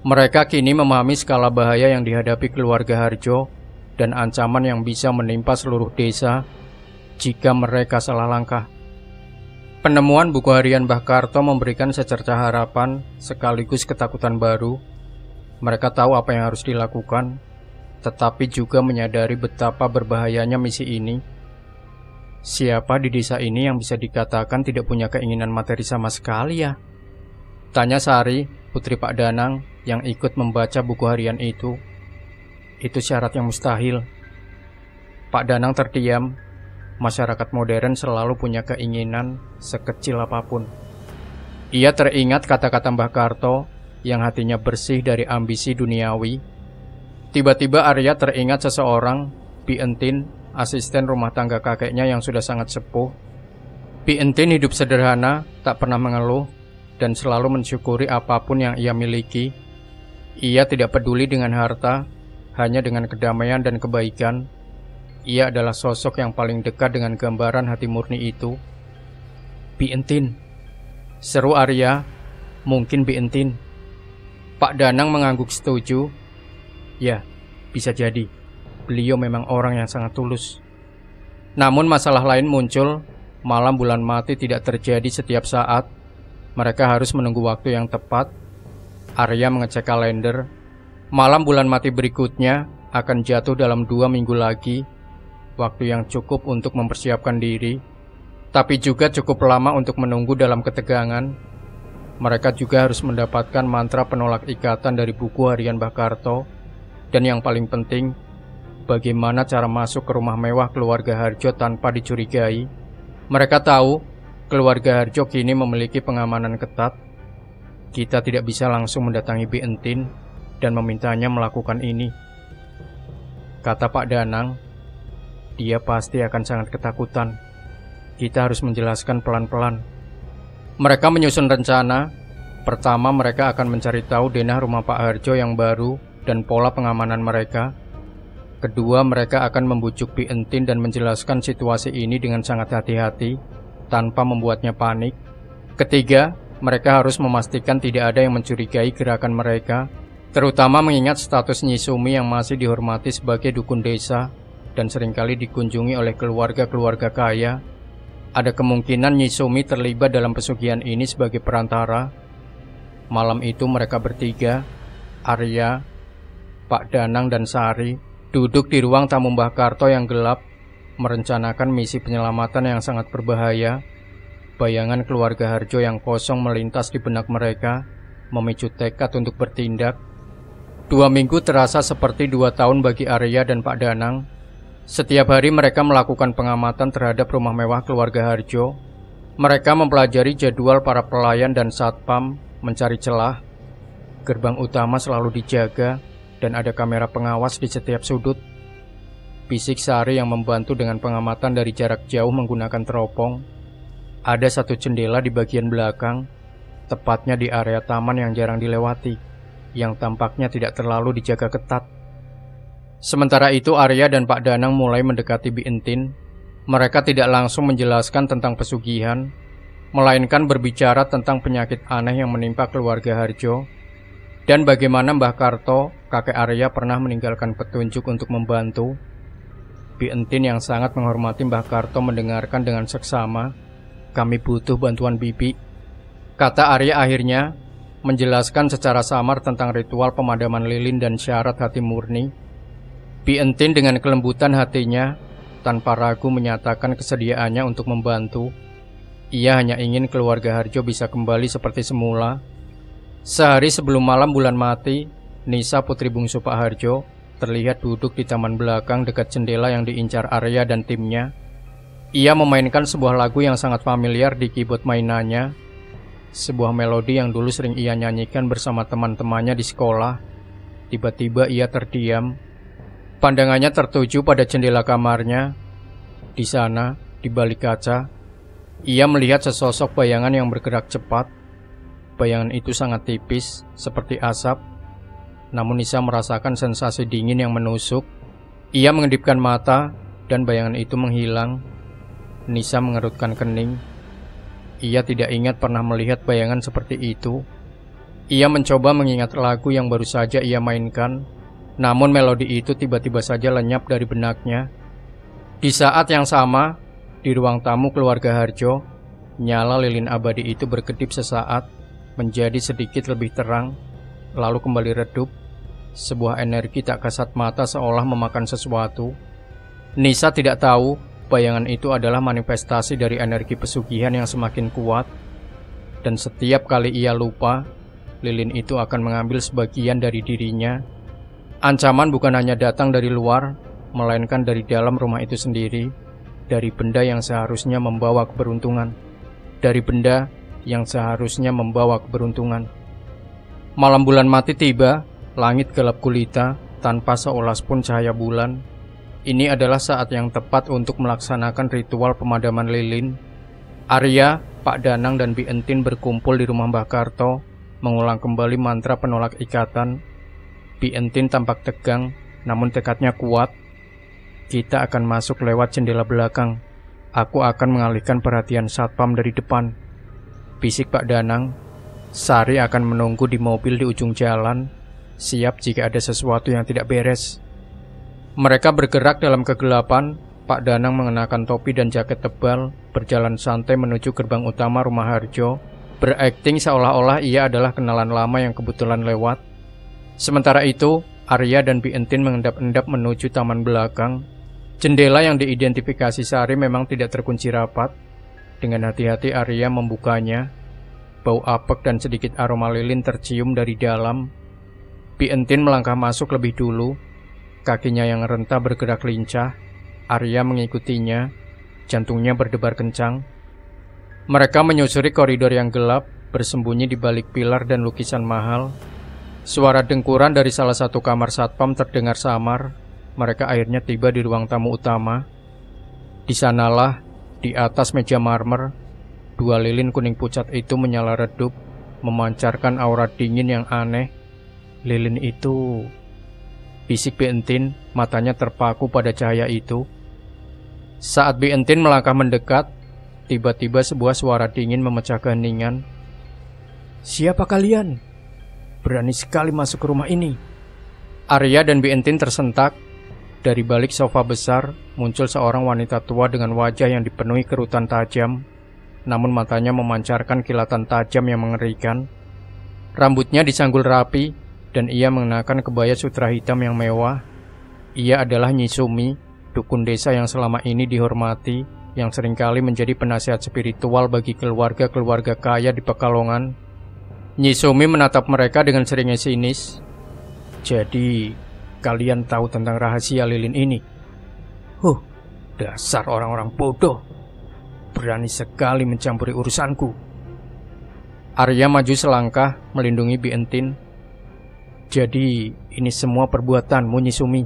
Mereka kini memahami skala bahaya yang dihadapi keluarga Harjo dan ancaman yang bisa menimpa seluruh desa jika mereka salah langkah. Penemuan buku harian Mbah Karto memberikan secercah harapan sekaligus ketakutan baru. Mereka tahu apa yang harus dilakukan, tetapi juga menyadari betapa berbahayanya misi ini. Siapa di desa ini yang bisa dikatakan tidak punya keinginan materi sama sekali ya? Tanya Sari, putri Pak Danang, yang ikut membaca buku harian itu. Itu syarat yang mustahil. Pak Danang terdiam. Masyarakat modern selalu punya keinginan sekecil apapun. Ia teringat kata-kata Mbah Karto yang hatinya bersih dari ambisi duniawi. Tiba-tiba Arya teringat seseorang, Bi Entin, asisten rumah tangga kakeknya yang sudah sangat sepuh. Bi Entin hidup sederhana, tak pernah mengeluh, dan selalu mensyukuri apapun yang ia miliki. Ia tidak peduli dengan harta, hanya dengan kedamaian dan kebaikan. Ia adalah sosok yang paling dekat dengan gambaran hati murni itu. Bi Entin, seru Arya. Mungkin Bi Entin. Pak Danang mengangguk setuju. Ya, bisa jadi. Beliau memang orang yang sangat tulus. Namun masalah lain muncul. Malam bulan mati tidak terjadi setiap saat. Mereka harus menunggu waktu yang tepat. Arya mengecek kalender. Malam bulan mati berikutnya akan jatuh dalam 2 minggu lagi. Waktu yang cukup untuk mempersiapkan diri, tapi juga cukup lama untuk menunggu dalam ketegangan. Mereka juga harus mendapatkan mantra penolak ikatan dari buku harian Mbah Karto. Dan yang paling penting, bagaimana cara masuk ke rumah mewah keluarga Harjo tanpa dicurigai. Mereka tahu keluarga Harjo kini memiliki pengamanan ketat. Kita tidak bisa langsung mendatangi Bi Entin dan memintanya melakukan ini, kata Pak Danang. Dia pasti akan sangat ketakutan. Kita harus menjelaskan pelan-pelan. Mereka menyusun rencana. Pertama, mereka akan mencari tahu denah rumah Pak Harjo yang baru dan pola pengamanan mereka. Kedua, mereka akan membujuk Bi Entin dan menjelaskan situasi ini dengan sangat hati-hati, tanpa membuatnya panik. Ketiga, mereka harus memastikan tidak ada yang mencurigai gerakan mereka, terutama mengingat status Nyi Sumi yang masih dihormati sebagai dukun desa dan seringkali dikunjungi oleh keluarga-keluarga kaya. Ada kemungkinan Nyi Sumi terlibat dalam pesugihan ini sebagai perantara. Malam itu mereka bertiga, Arya, Pak Danang dan Sari, duduk di ruang tamu Mbah Karto yang gelap, merencanakan misi penyelamatan yang sangat berbahaya. Bayangan keluarga Harjo yang kosong melintas di benak mereka, memicu tekad untuk bertindak. 2 minggu terasa seperti 2 tahun bagi Arya dan Pak Danang. Setiap hari mereka melakukan pengamatan terhadap rumah mewah keluarga Harjo. Mereka mempelajari jadwal para pelayan dan satpam, mencari celah. Gerbang utama selalu dijaga dan ada kamera pengawas di setiap sudut. Bisik Sari yang membantu dengan pengamatan dari jarak jauh menggunakan teropong. Ada satu jendela di bagian belakang, tepatnya di area taman yang jarang dilewati, yang tampaknya tidak terlalu dijaga ketat. Sementara itu Arya dan Pak Danang mulai mendekati Bi Entin. Mereka tidak langsung menjelaskan tentang pesugihan, melainkan berbicara tentang penyakit aneh yang menimpa keluarga Harjo, dan bagaimana Mbah Karto, kakek Arya, pernah meninggalkan petunjuk untuk membantu. Bi Entin yang sangat menghormati Mbah Karto mendengarkan dengan seksama. Kami butuh bantuan Bibi, kata Arya akhirnya, menjelaskan secara samar tentang ritual pemadaman lilin dan syarat hati murni. Bi Entin dengan kelembutan hatinya, tanpa ragu menyatakan kesediaannya untuk membantu. Ia hanya ingin keluarga Harjo bisa kembali seperti semula. Sehari sebelum malam bulan mati, Nisa, putri bungsu Pak Harjo, terlihat duduk di taman belakang dekat jendela yang diincar Arya dan timnya. Ia memainkan sebuah lagu yang sangat familiar di keyboard mainannya, sebuah melodi yang dulu sering ia nyanyikan bersama teman-temannya di sekolah. Tiba-tiba ia terdiam. Pandangannya tertuju pada jendela kamarnya. Di sana, di balik kaca, ia melihat sesosok bayangan yang bergerak cepat. Bayangan itu sangat tipis, seperti asap. Namun Nisa merasakan sensasi dingin yang menusuk. Ia mengedipkan mata, dan bayangan itu menghilang. Nisa mengerutkan kening. Ia tidak ingat pernah melihat bayangan seperti itu. Ia mencoba mengingat lagu yang baru saja ia mainkan, namun melodi itu tiba-tiba saja lenyap dari benaknya. Di saat yang sama, di ruang tamu keluarga Harjo, nyala lilin abadi itu berkedip sesaat, menjadi sedikit lebih terang, lalu kembali redup. Sebuah energi tak kasat mata seolah memakan sesuatu. Nisa tidak tahu bayangan itu adalah manifestasi dari energi pesugihan yang semakin kuat. Dan setiap kali ia lupa, lilin itu akan mengambil sebagian dari dirinya. Ancaman bukan hanya datang dari luar, melainkan dari dalam rumah itu sendiri, dari benda yang seharusnya membawa keberuntungan. Dari benda yang seharusnya membawa keberuntungan. Malam bulan mati tiba, langit gelap gulita, tanpa seulas pun cahaya bulan. Ini adalah saat yang tepat untuk melaksanakan ritual pemadaman lilin. Arya, Pak Danang dan Bi Entin berkumpul di rumah Mbah Karto, mengulang kembali mantra penolak ikatan. Bi Entin tampak tegang, namun tekadnya kuat. Kita akan masuk lewat jendela belakang. Aku akan mengalihkan perhatian satpam dari depan, bisik Pak Danang. Sari akan menunggu di mobil di ujung jalan, siap jika ada sesuatu yang tidak beres. Mereka bergerak dalam kegelapan. Pak Danang mengenakan topi dan jaket tebal, berjalan santai menuju gerbang utama rumah Harjo, berakting seolah-olah ia adalah kenalan lama yang kebetulan lewat. Sementara itu, Arya dan Bi Entin mengendap-endap menuju taman belakang. Jendela yang diidentifikasi Sari memang tidak terkunci rapat. Dengan hati-hati Arya membukanya. Bau apek dan sedikit aroma lilin tercium dari dalam. Bi Entin melangkah masuk lebih dulu. Kakinya yang renta bergerak lincah. Arya mengikutinya. Jantungnya berdebar kencang. Mereka menyusuri koridor yang gelap. bersembunyi di balik pilar dan lukisan mahal. Suara dengkuran dari salah satu kamar satpam terdengar samar. Mereka akhirnya tiba di ruang tamu utama. Di sanalah, di atas meja marmer, dua lilin kuning pucat itu menyala redup, memancarkan aura dingin yang aneh. Lilin itu... Bisik Bi Entin, matanya terpaku pada cahaya itu. Saat Bi Entin melangkah mendekat, tiba-tiba sebuah suara dingin memecah keheningan. "Siapa kalian? Berani sekali masuk ke rumah ini." Arya dan Bi Entin tersentak. Dari balik sofa besar, muncul seorang wanita tua dengan wajah yang dipenuhi kerutan tajam, namun matanya memancarkan kilatan tajam yang mengerikan. Rambutnya disanggul rapi, dan ia mengenakan kebaya sutra hitam yang mewah. Ia adalah Nyi Sumi, dukun desa yang selama ini dihormati, yang seringkali menjadi penasihat spiritual bagi keluarga-keluarga kaya di Pekalongan. Nyi Sumi menatap mereka dengan seringnya sinis. "Jadi, kalian tahu tentang rahasia lilin ini? Dasar orang-orang bodoh. Berani sekali mencampuri urusanku." Arya maju selangkah, melindungi Bi Entin. "Jadi, ini semua perbuatanmu, Nyi Sumi.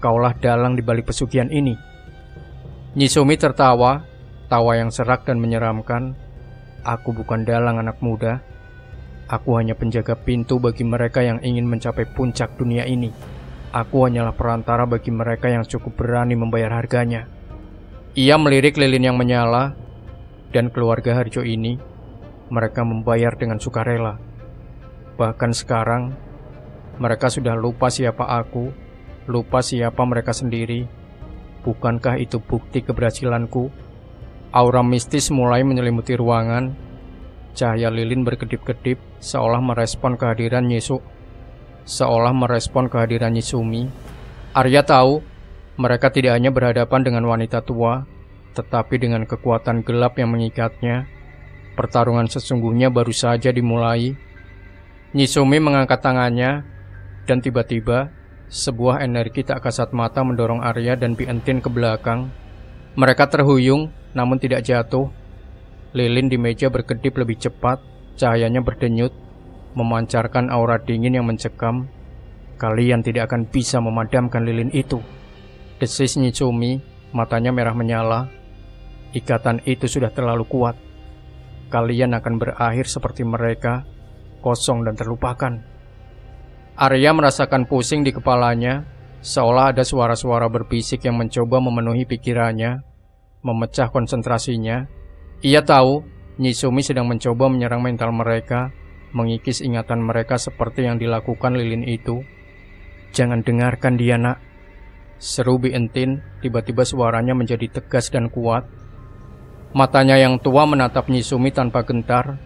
Kaulah dalang di balik pesugihan ini." Nyi Sumi tertawa, tawa yang serak dan menyeramkan. "Aku bukan dalang, anak muda. Aku hanya penjaga pintu bagi mereka yang ingin mencapai puncak dunia ini. Aku hanyalah perantara bagi mereka yang cukup berani membayar harganya." Ia melirik lilin yang menyala, dan keluarga Harjo ini, mereka membayar dengan sukarela. Bahkan sekarang, mereka sudah lupa siapa aku, lupa siapa mereka sendiri. Bukankah itu bukti keberhasilanku? Aura mistis mulai menyelimuti ruangan. Cahaya lilin berkedip-kedip, seolah merespon kehadiran Nyi Sumi. Arya tahu, mereka tidak hanya berhadapan dengan wanita tua, tetapi dengan kekuatan gelap yang mengikatnya. Pertarungan sesungguhnya baru saja dimulai. Nyi Sumi mengangkat tangannya, dan tiba-tiba, sebuah energi tak kasat mata mendorong Arya dan Bi Entin ke belakang. Mereka terhuyung, namun tidak jatuh. Lilin di meja berkedip lebih cepat, cahayanya berdenyut, memancarkan aura dingin yang mencekam. "Kalian tidak akan bisa memadamkan lilin itu," desis Nyi Sumi, matanya merah menyala. "Ikatan itu sudah terlalu kuat. Kalian akan berakhir seperti mereka, kosong dan terlupakan." Arya merasakan pusing di kepalanya, seolah ada suara-suara berbisik yang mencoba memenuhi pikirannya, memecah konsentrasinya. Ia tahu Nyi Sumi sedang mencoba menyerang mental mereka, mengikis ingatan mereka seperti yang dilakukan lilin itu. "Jangan dengarkan dia, nak," seru Bi Entin. Tiba-tiba suaranya menjadi tegas dan kuat. Matanya yang tua menatap Nyi Sumi tanpa gentar.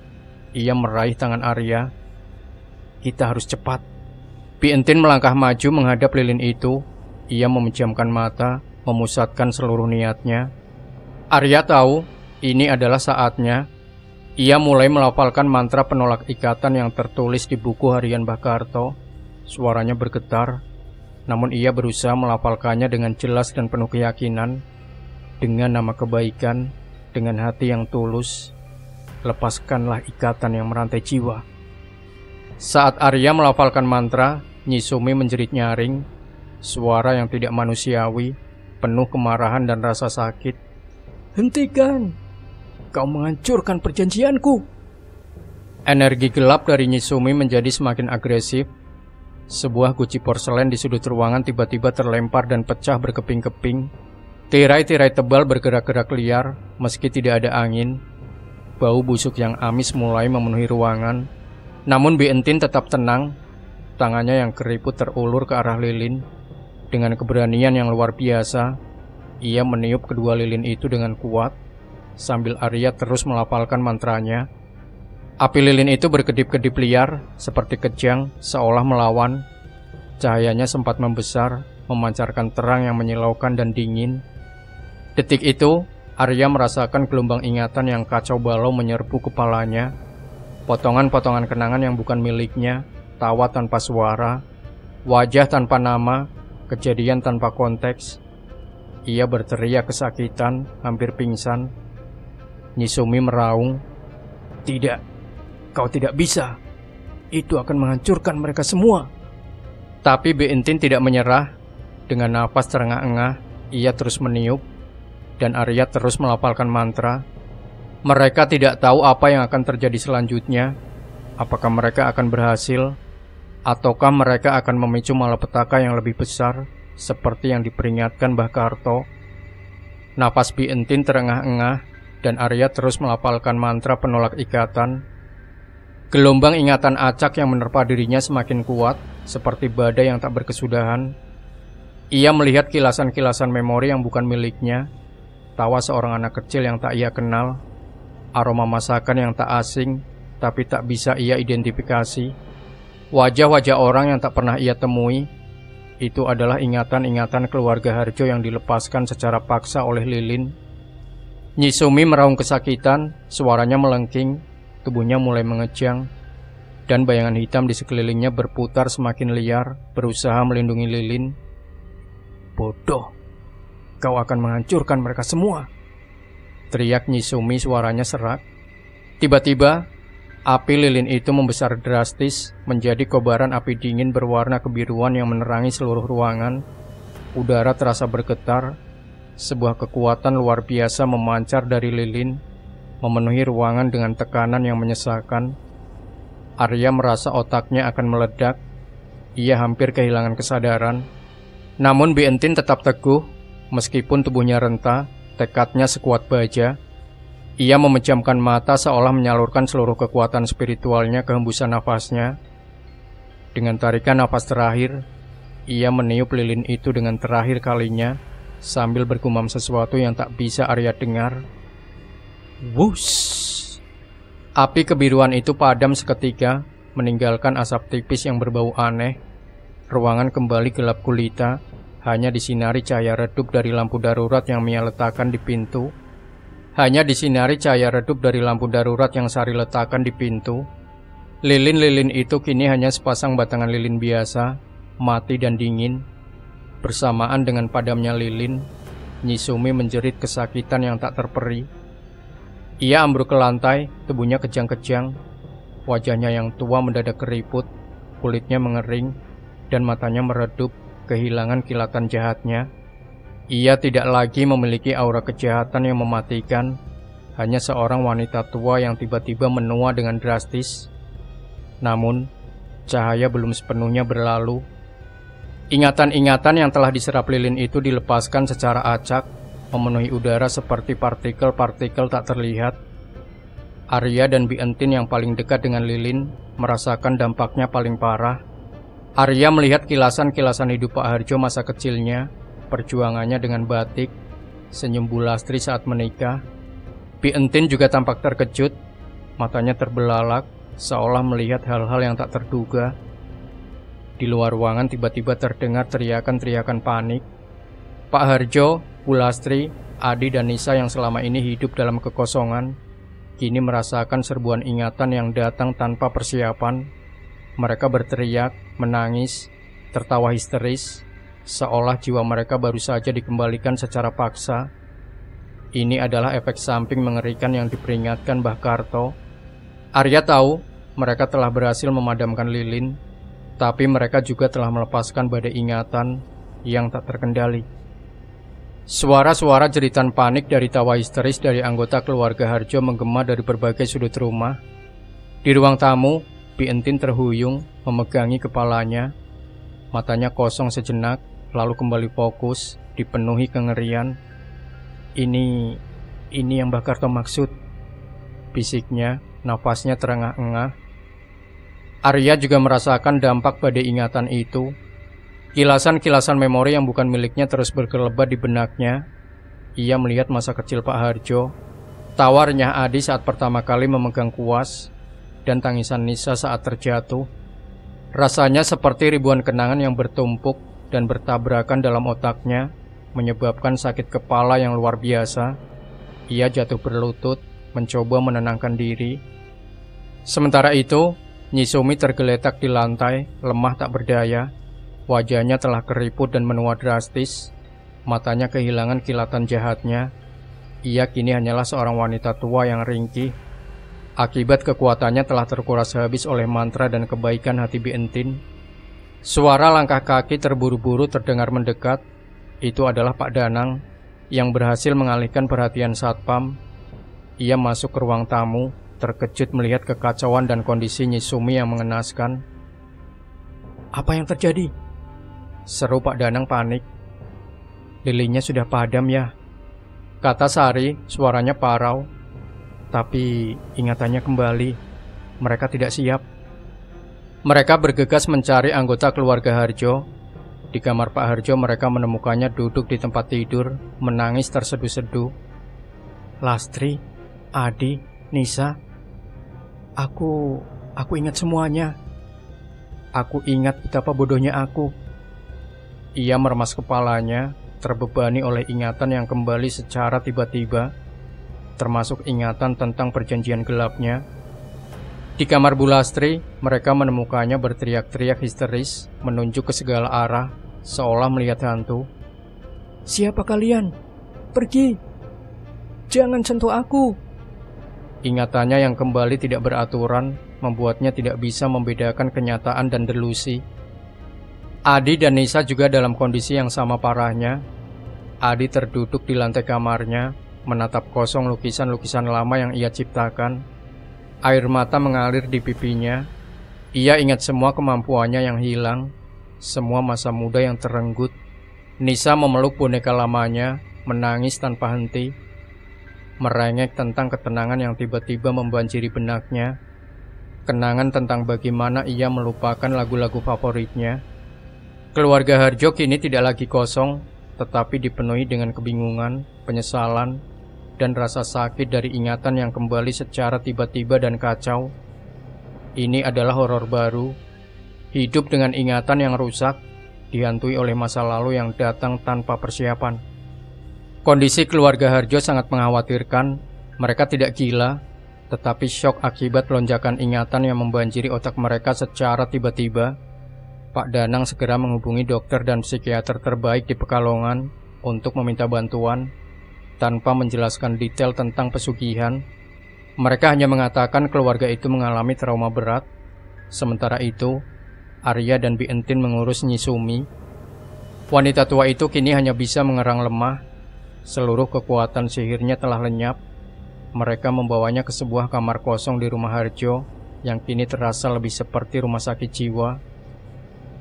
Ia meraih tangan Arya. "Kita harus cepat." Bi Entin melangkah maju menghadap lilin itu. Ia memejamkan mata, memusatkan seluruh niatnya. Arya tahu ini adalah saatnya. Ia mulai melafalkan mantra penolak ikatan yang tertulis di buku harian Bakarto. Suaranya bergetar, namun ia berusaha melafalkannya dengan jelas dan penuh keyakinan. Dengan nama kebaikan, dengan hati yang tulus, lepaskanlah ikatan yang merantai jiwa. Saat Arya melafalkan mantra, Nyi Sumi menjerit nyaring, suara yang tidak manusiawi, penuh kemarahan dan rasa sakit. "Hentikan! Kau menghancurkan perjanjianku!" Energi gelap dari Nyi Sumi menjadi semakin agresif. Sebuah guci porselen di sudut ruangan tiba-tiba terlempar dan pecah berkeping-keping. Tirai-tirai tebal bergerak-gerak liar, meski tidak ada angin. Bau busuk yang amis mulai memenuhi ruangan. Namun Bi Entin tetap tenang. Tangannya yang keriput terulur ke arah lilin. Dengan keberanian yang luar biasa, ia meniup kedua lilin itu dengan kuat, sambil Arya terus melafalkan mantranya. Api lilin itu berkedip-kedip liar, seperti kejang, seolah melawan. Cahayanya sempat membesar, memancarkan terang yang menyilaukan dan dingin. Detik itu, Arya merasakan gelombang ingatan yang kacau balau menyerbu kepalanya. Potongan-potongan kenangan yang bukan miliknya, tawa tanpa suara, wajah tanpa nama, kejadian tanpa konteks. Ia berteriak kesakitan, hampir pingsan. Nyi Sumi meraung, "Tidak, Kau tidak bisa. Itu akan menghancurkan mereka semua. Tapi Beintin tidak menyerah. Dengan napas terengah-engah, ia terus meniup, dan Arya terus melafalkan mantra. Mereka tidak tahu apa yang akan terjadi selanjutnya. Apakah mereka akan berhasil, ataukah mereka akan memicu malapetaka yang lebih besar, seperti yang diperingatkan Mbah Karto. Napas Beintin terengah-engah, dan Arya terus melafalkan mantra penolak ikatan. Gelombang ingatan acak yang menerpa dirinya semakin kuat, seperti badai yang tak berkesudahan. Ia melihat kilasan-kilasan memori yang bukan miliknya, tawa seorang anak kecil yang tak ia kenal, aroma masakan yang tak asing, tapi tak bisa ia identifikasi, wajah-wajah orang yang tak pernah ia temui. Itu adalah ingatan-ingatan keluarga Harjo yang dilepaskan secara paksa oleh Lilin. Nyi Sumi meraung kesakitan, suaranya melengking, tubuhnya mulai mengejang, dan bayangan hitam di sekelilingnya berputar semakin liar, berusaha melindungi Lilin. Bodoh, kau akan menghancurkan mereka semua, teriak Nyi Sumi, suaranya serak. Tiba-tiba, api lilin itu membesar drastis, menjadi kobaran api dingin berwarna kebiruan yang menerangi seluruh ruangan. Udara terasa bergetar. Sebuah kekuatan luar biasa memancar dari lilin, memenuhi ruangan dengan tekanan yang menyesakan. Arya merasa otaknya akan meledak. Ia hampir kehilangan kesadaran. Namun Beintin tetap teguh, meskipun tubuhnya renta, tekadnya sekuat baja. Ia memejamkan mata seolah menyalurkan seluruh kekuatan spiritualnya ke hembusan nafasnya. Dengan tarikan nafas terakhir, ia meniup lilin itu dengan terakhir kalinya, sambil bergumam sesuatu yang tak bisa Arya dengar. Wush! Api kebiruan itu padam seketika, meninggalkan asap tipis yang berbau aneh. Ruangan kembali gelap gulita, hanya disinari cahaya redup dari lampu darurat yang Mia letakkan di pintu. Sari letakkan di pintu. Lilin-lilin itu kini hanya sepasang batangan lilin biasa, mati dan dingin. Bersamaan dengan padamnya lilin, Nyi Sumi menjerit kesakitan yang tak terperi. Ia ambruk ke lantai, tubuhnya kejang-kejang. Wajahnya yang tua mendadak keriput, kulitnya mengering, dan matanya meredup, kehilangan kilatan jahatnya. Ia tidak lagi memiliki aura kejahatan yang mematikan, hanya seorang wanita tua yang tiba-tiba menua dengan drastis. Namun, cahaya belum sepenuhnya berlalu. Ingatan-ingatan yang telah diserap lilin itu dilepaskan secara acak, memenuhi udara seperti partikel-partikel tak terlihat. Arya dan Beintin yang paling dekat dengan lilin merasakan dampaknya paling parah. Arya melihat kilasan-kilasan hidup Pak Harjo masa kecilnya, perjuangannya dengan batik, senyum Bu Lastri saat menikah. Beintin juga tampak terkejut, matanya terbelalak, seolah melihat hal-hal yang tak terduga. Di luar ruangan tiba-tiba terdengar teriakan-teriakan panik. Pak Harjo, Bu Lastri, Adi dan Nisa yang selama ini hidup dalam kekosongan, kini merasakan serbuan ingatan yang datang tanpa persiapan. Mereka berteriak, menangis, tertawa histeris, seolah jiwa mereka baru saja dikembalikan secara paksa. Ini adalah efek samping mengerikan yang diperingatkan Mbah Karto. Arya tahu mereka telah berhasil memadamkan lilin, tapi mereka juga telah melepaskan badai ingatan yang tak terkendali. Suara-suara jeritan panik dari tawa histeris dari anggota keluarga Harjo menggema dari berbagai sudut rumah. Di ruang tamu, Beintin terhuyung, memegangi kepalanya. Matanya kosong sejenak, lalu kembali fokus, dipenuhi kengerian. Ini yang Mbah Karto maksud, bisiknya, nafasnya terengah-engah. Arya juga merasakan dampak badai ingatan itu. Kilasan-kilasan memori yang bukan miliknya terus berkelebat di benaknya. Ia melihat masa kecil Pak Harjo, tawarnya Adi saat pertama kali memegang kuas, dan tangisan Nisa saat terjatuh. Rasanya seperti ribuan kenangan yang bertumpuk dan bertabrakan dalam otaknya, menyebabkan sakit kepala yang luar biasa. Ia jatuh berlutut, mencoba menenangkan diri. Sementara itu, Nyi Sumi tergeletak di lantai, lemah tak berdaya. Wajahnya telah keriput dan menua drastis. Matanya kehilangan kilatan jahatnya. Ia kini hanyalah seorang wanita tua yang ringkih. Akibat kekuatannya telah terkuras habis oleh mantra dan kebaikan hati Bientin. Suara langkah kaki terburu-buru terdengar mendekat. Itu adalah Pak Danang yang berhasil mengalihkan perhatian satpam. Ia masuk ke ruang tamu, terkejut melihat kekacauan dan kondisi Nyi Sumi yang mengenaskan. "Apa yang terjadi?" seru Pak Danang panik. "Lilinnya sudah padam ya," kata Sari, suaranya parau. "Tapi ingatannya kembali. Mereka tidak siap." Mereka bergegas mencari anggota keluarga Harjo. Di kamar Pak Harjo mereka menemukannya duduk di tempat tidur, menangis terseduh-seduh. "Lastri, Adi, Nisa, aku ingat semuanya. Aku ingat betapa bodohnya aku." Ia meremas kepalanya, terbebani oleh ingatan yang kembali secara tiba-tiba, termasuk ingatan tentang perjanjian gelapnya. Di kamar Bu Lastri, mereka menemukannya berteriak-teriak histeris, menunjuk ke segala arah, seolah melihat hantu. "Siapa kalian? Pergi! Jangan sentuh aku!" Ingatannya yang kembali tidak beraturan, membuatnya tidak bisa membedakan kenyataan dan delusi. Adi dan Nisa juga dalam kondisi yang sama parahnya. Adi terduduk di lantai kamarnya, menatap kosong lukisan-lukisan lama yang ia ciptakan. Air mata mengalir di pipinya. Ia ingat semua kemampuannya yang hilang, semua masa muda yang terenggut. Nisa memeluk boneka lamanya, menangis tanpa henti, merengek tentang ketenangan yang tiba-tiba membanjiri benaknya. Kenangan tentang bagaimana ia melupakan lagu-lagu favoritnya. Keluarga Harjo kini tidak lagi kosong, tetapi dipenuhi dengan kebingungan, penyesalan, dan rasa sakit dari ingatan yang kembali secara tiba-tiba dan kacau. Ini adalah horor baru. Hidup dengan ingatan yang rusak, dihantui oleh masa lalu yang datang tanpa persiapan. Kondisi keluarga Harjo sangat mengkhawatirkan. Mereka tidak gila, tetapi syok akibat lonjakan ingatan yang membanjiri otak mereka secara tiba-tiba. Pak Danang segera menghubungi dokter dan psikiater terbaik di Pekalongan untuk meminta bantuan. Tanpa menjelaskan detail tentang pesugihan, mereka hanya mengatakan keluarga itu mengalami trauma berat. Sementara itu, Arya dan Bientin mengurus Nyi Sumi. Wanita tua itu kini hanya bisa mengerang lemah. Seluruh kekuatan sihirnya telah lenyap. Mereka membawanya ke sebuah kamar kosong di rumah Harjo, yang kini terasa lebih seperti rumah sakit jiwa.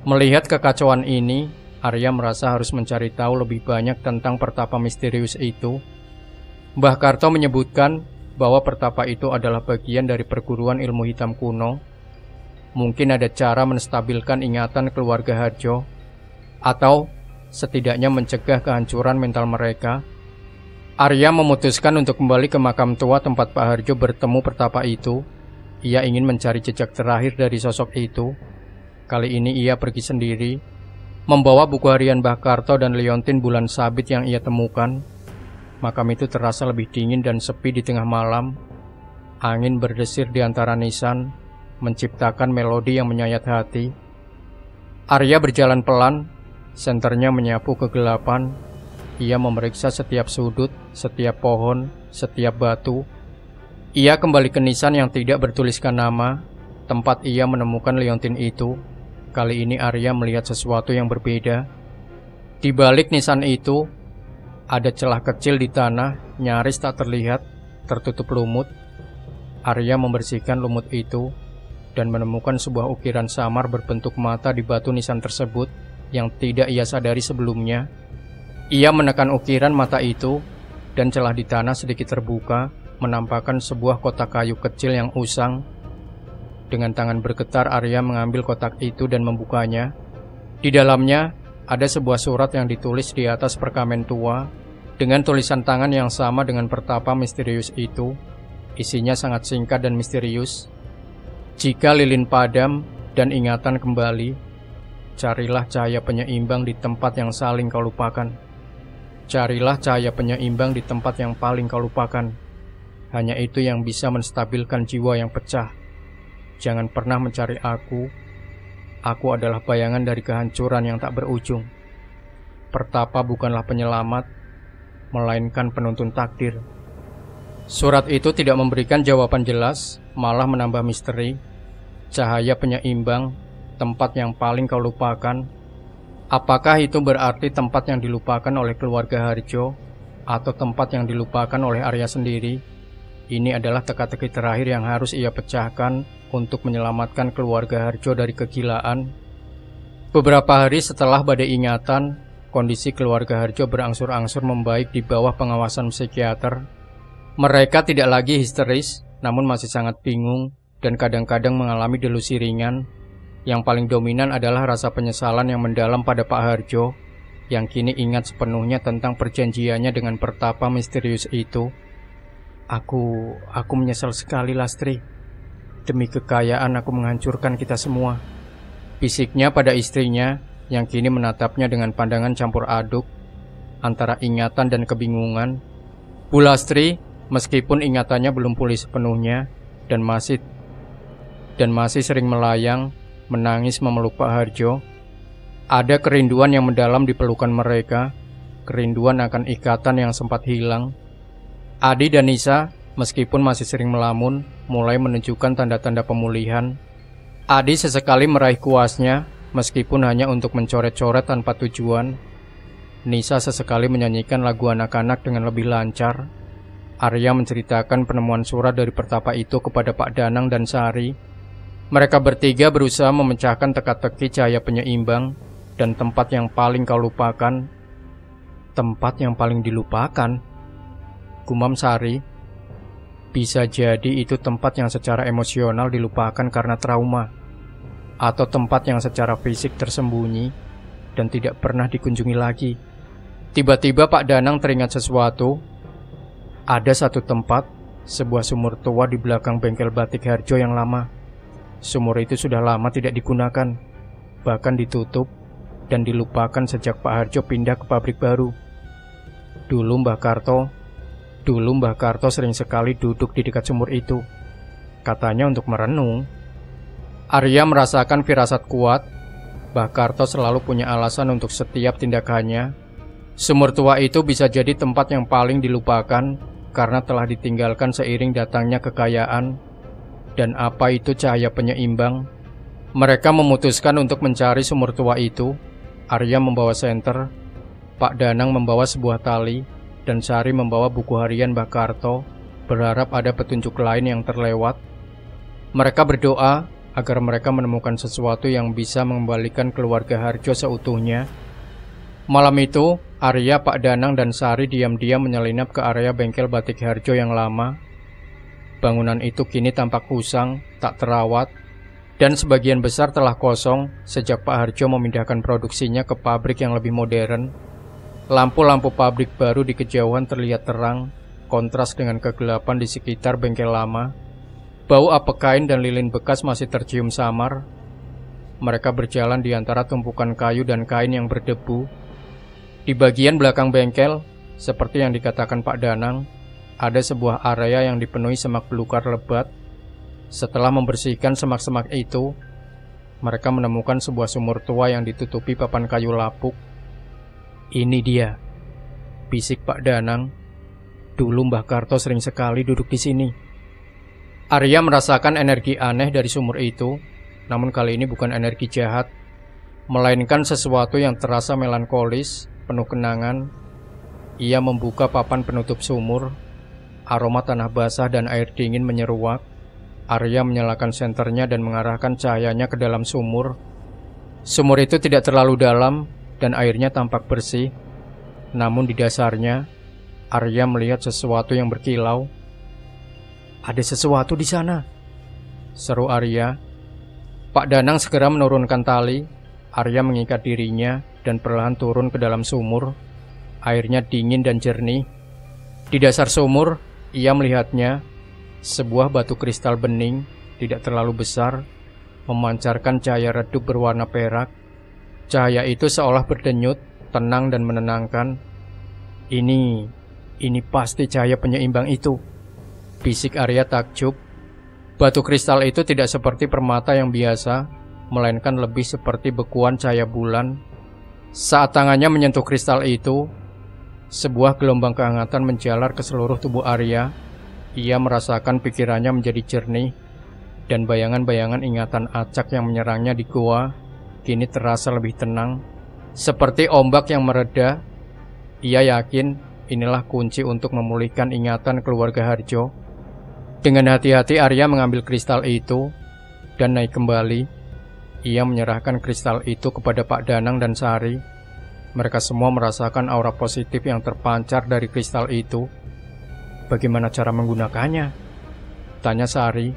Melihat kekacauan ini, Arya merasa harus mencari tahu lebih banyak tentang pertapa misterius itu. Mbah Karto menyebutkan bahwa pertapa itu adalah bagian dari perguruan ilmu hitam kuno. Mungkin ada cara menstabilkan ingatan keluarga Harjo, atau setidaknya mencegah kehancuran mental mereka. Arya memutuskan untuk kembali ke makam tua tempat Pak Harjo bertemu pertapa itu. Ia ingin mencari jejak terakhir dari sosok itu. Kali ini ia pergi sendiri, membawa buku harian Mbah Karto dan liontin bulan sabit yang ia temukan. Makam itu terasa lebih dingin dan sepi di tengah malam. Angin berdesir di antara nisan, menciptakan melodi yang menyayat hati. Arya berjalan pelan, senternya menyapu kegelapan. Ia memeriksa setiap sudut, setiap pohon, setiap batu. Ia kembali ke nisan yang tidak bertuliskan nama, tempat ia menemukan liontin itu. Kali ini Arya melihat sesuatu yang berbeda. Di balik nisan itu, ada celah kecil di tanah, nyaris tak terlihat, tertutup lumut. Arya membersihkan lumut itu, dan menemukan sebuah ukiran samar berbentuk mata di batu nisan tersebut, yang tidak ia sadari sebelumnya. Ia menekan ukiran mata itu, dan celah di tanah sedikit terbuka, menampakkan sebuah kotak kayu kecil yang usang. Dengan tangan bergetar, Arya mengambil kotak itu dan membukanya. Di dalamnya ada sebuah surat yang ditulis di atas perkamen tua, dengan tulisan tangan yang sama dengan pertapa misterius itu. Isinya sangat singkat dan misterius. Jika lilin padam dan ingatan kembali, carilah cahaya penyeimbang di tempat yang saling kau lupakan. Carilah cahaya penyeimbang di tempat yang paling kau lupakan. Hanya itu yang bisa menstabilkan jiwa yang pecah. Jangan pernah mencari aku. Aku adalah bayangan dari kehancuran yang tak berujung. Pertapa bukanlah penyelamat, melainkan penuntun takdir. Surat itu tidak memberikan jawaban jelas, malah menambah misteri. Cahaya penyeimbang, tempat yang paling kau lupakan. Apakah itu berarti tempat yang dilupakan oleh keluarga Harjo, atau tempat yang dilupakan oleh Arya sendiri? Ini adalah teka-teki terakhir yang harus ia pecahkan untuk menyelamatkan keluarga Harjo dari kegilaan. Beberapa hari setelah badai ingatan, kondisi keluarga Harjo berangsur-angsur membaik di bawah pengawasan psikiater. Mereka tidak lagi histeris, namun masih sangat bingung dan kadang-kadang mengalami delusi ringan. Yang paling dominan adalah rasa penyesalan yang mendalam pada Pak Harjo, yang kini ingat sepenuhnya tentang perjanjiannya dengan pertapa misterius itu. Aku menyesal sekali, Lastri. Demi kekayaan aku menghancurkan kita semua. Bisiknya pada istrinya, yang kini menatapnya dengan pandangan campur aduk antara ingatan dan kebingungan. Bu Lastri, meskipun ingatannya belum pulih sepenuhnya dan masih sering melayang, menangis memeluk Pak Harjo, ada kerinduan yang mendalam di pelukan mereka, kerinduan akan ikatan yang sempat hilang. Adi dan Nisa, meskipun masih sering melamun, mulai menunjukkan tanda-tanda pemulihan. Adi sesekali meraih kuasnya, meskipun hanya untuk mencoret-coret tanpa tujuan. Nisa sesekali menyanyikan lagu anak-anak dengan lebih lancar. Arya menceritakan penemuan surat dari pertapa itu kepada Pak Danang dan Sari. Mereka bertiga berusaha memecahkan teka-teki cahaya penyeimbang dan tempat yang paling kau lupakan. Tempat yang paling dilupakan, gumam Sari. Bisa jadi itu tempat yang secara emosional dilupakan karena trauma, atau tempat yang secara fisik tersembunyi dan tidak pernah dikunjungi lagi. Tiba-tiba Pak Danang teringat sesuatu. Ada satu tempat, sebuah sumur tua di belakang bengkel batik Harjo yang lama. Sumur itu sudah lama tidak digunakan, bahkan ditutup dan dilupakan sejak Pak Harjo pindah ke pabrik baru. Dulu Mbah Karto sering sekali duduk di dekat sumur itu, katanya untuk merenung. Arya merasakan firasat kuat. Mbah Karto selalu punya alasan untuk setiap tindakannya. Sumur tua itu bisa jadi tempat yang paling dilupakan karena telah ditinggalkan seiring datangnya kekayaan. Dan apa itu cahaya penyeimbang? Mereka memutuskan untuk mencari sumur tua itu. Arya membawa senter, Pak Danang membawa sebuah tali, dan Sari membawa buku harian Mbah Karto, berharap ada petunjuk lain yang terlewat. Mereka berdoa agar mereka menemukan sesuatu yang bisa mengembalikan keluarga Harjo seutuhnya. Malam itu, Arya, Pak Danang, dan Sari diam-diam menyelinap ke area bengkel batik Harjo yang lama. Bangunan itu kini tampak usang, tak terawat, dan sebagian besar telah kosong sejak Pak Harjo memindahkan produksinya ke pabrik yang lebih modern. Lampu-lampu pabrik baru di kejauhan terlihat terang, kontras dengan kegelapan di sekitar bengkel lama. Bau apek kain dan lilin bekas masih tercium samar. Mereka berjalan di antara tumpukan kayu dan kain yang berdebu. Di bagian belakang bengkel, seperti yang dikatakan Pak Danang, ada sebuah area yang dipenuhi semak belukar lebat. Setelah membersihkan semak-semak itu, mereka menemukan sebuah sumur tua yang ditutupi papan kayu lapuk. Ini dia, bisik Pak Danang. Dulu Mbah Karto sering sekali duduk di sini. Arya merasakan energi aneh dari sumur itu, namun kali ini bukan energi jahat, melainkan sesuatu yang terasa melankolis, penuh kenangan. Ia membuka papan penutup sumur. Aroma tanah basah dan air dingin menyeruak. Arya menyalakan senternya dan mengarahkan cahayanya ke dalam sumur. Sumur itu tidak terlalu dalam dan airnya tampak bersih. Namun di dasarnya, Arya melihat sesuatu yang berkilau. Ada sesuatu di sana, seru Arya. Pak Danang segera menurunkan tali. Arya mengikat dirinya dan perlahan turun ke dalam sumur. Airnya dingin dan jernih. Di dasar sumur, ia melihatnya, sebuah batu kristal bening, tidak terlalu besar, memancarkan cahaya redup berwarna perak. Cahaya itu seolah berdenyut, tenang dan menenangkan. Ini pasti cahaya penyeimbang itu, bisik Arya takjub. Batu kristal itu tidak seperti permata yang biasa, melainkan lebih seperti bekuan cahaya bulan. Saat tangannya menyentuh kristal itu, sebuah gelombang kehangatan menjalar ke seluruh tubuh Arya. Ia merasakan pikirannya menjadi jernih, dan bayangan-bayangan ingatan acak yang menyerangnya di goa kini terasa lebih tenang, seperti ombak yang mereda. Ia yakin inilah kunci untuk memulihkan ingatan keluarga Harjo. Dengan hati-hati Arya mengambil kristal itu dan naik kembali. Ia menyerahkan kristal itu kepada Pak Danang dan Sari. Mereka semua merasakan aura positif yang terpancar dari kristal itu. Bagaimana cara menggunakannya? Tanya Sari.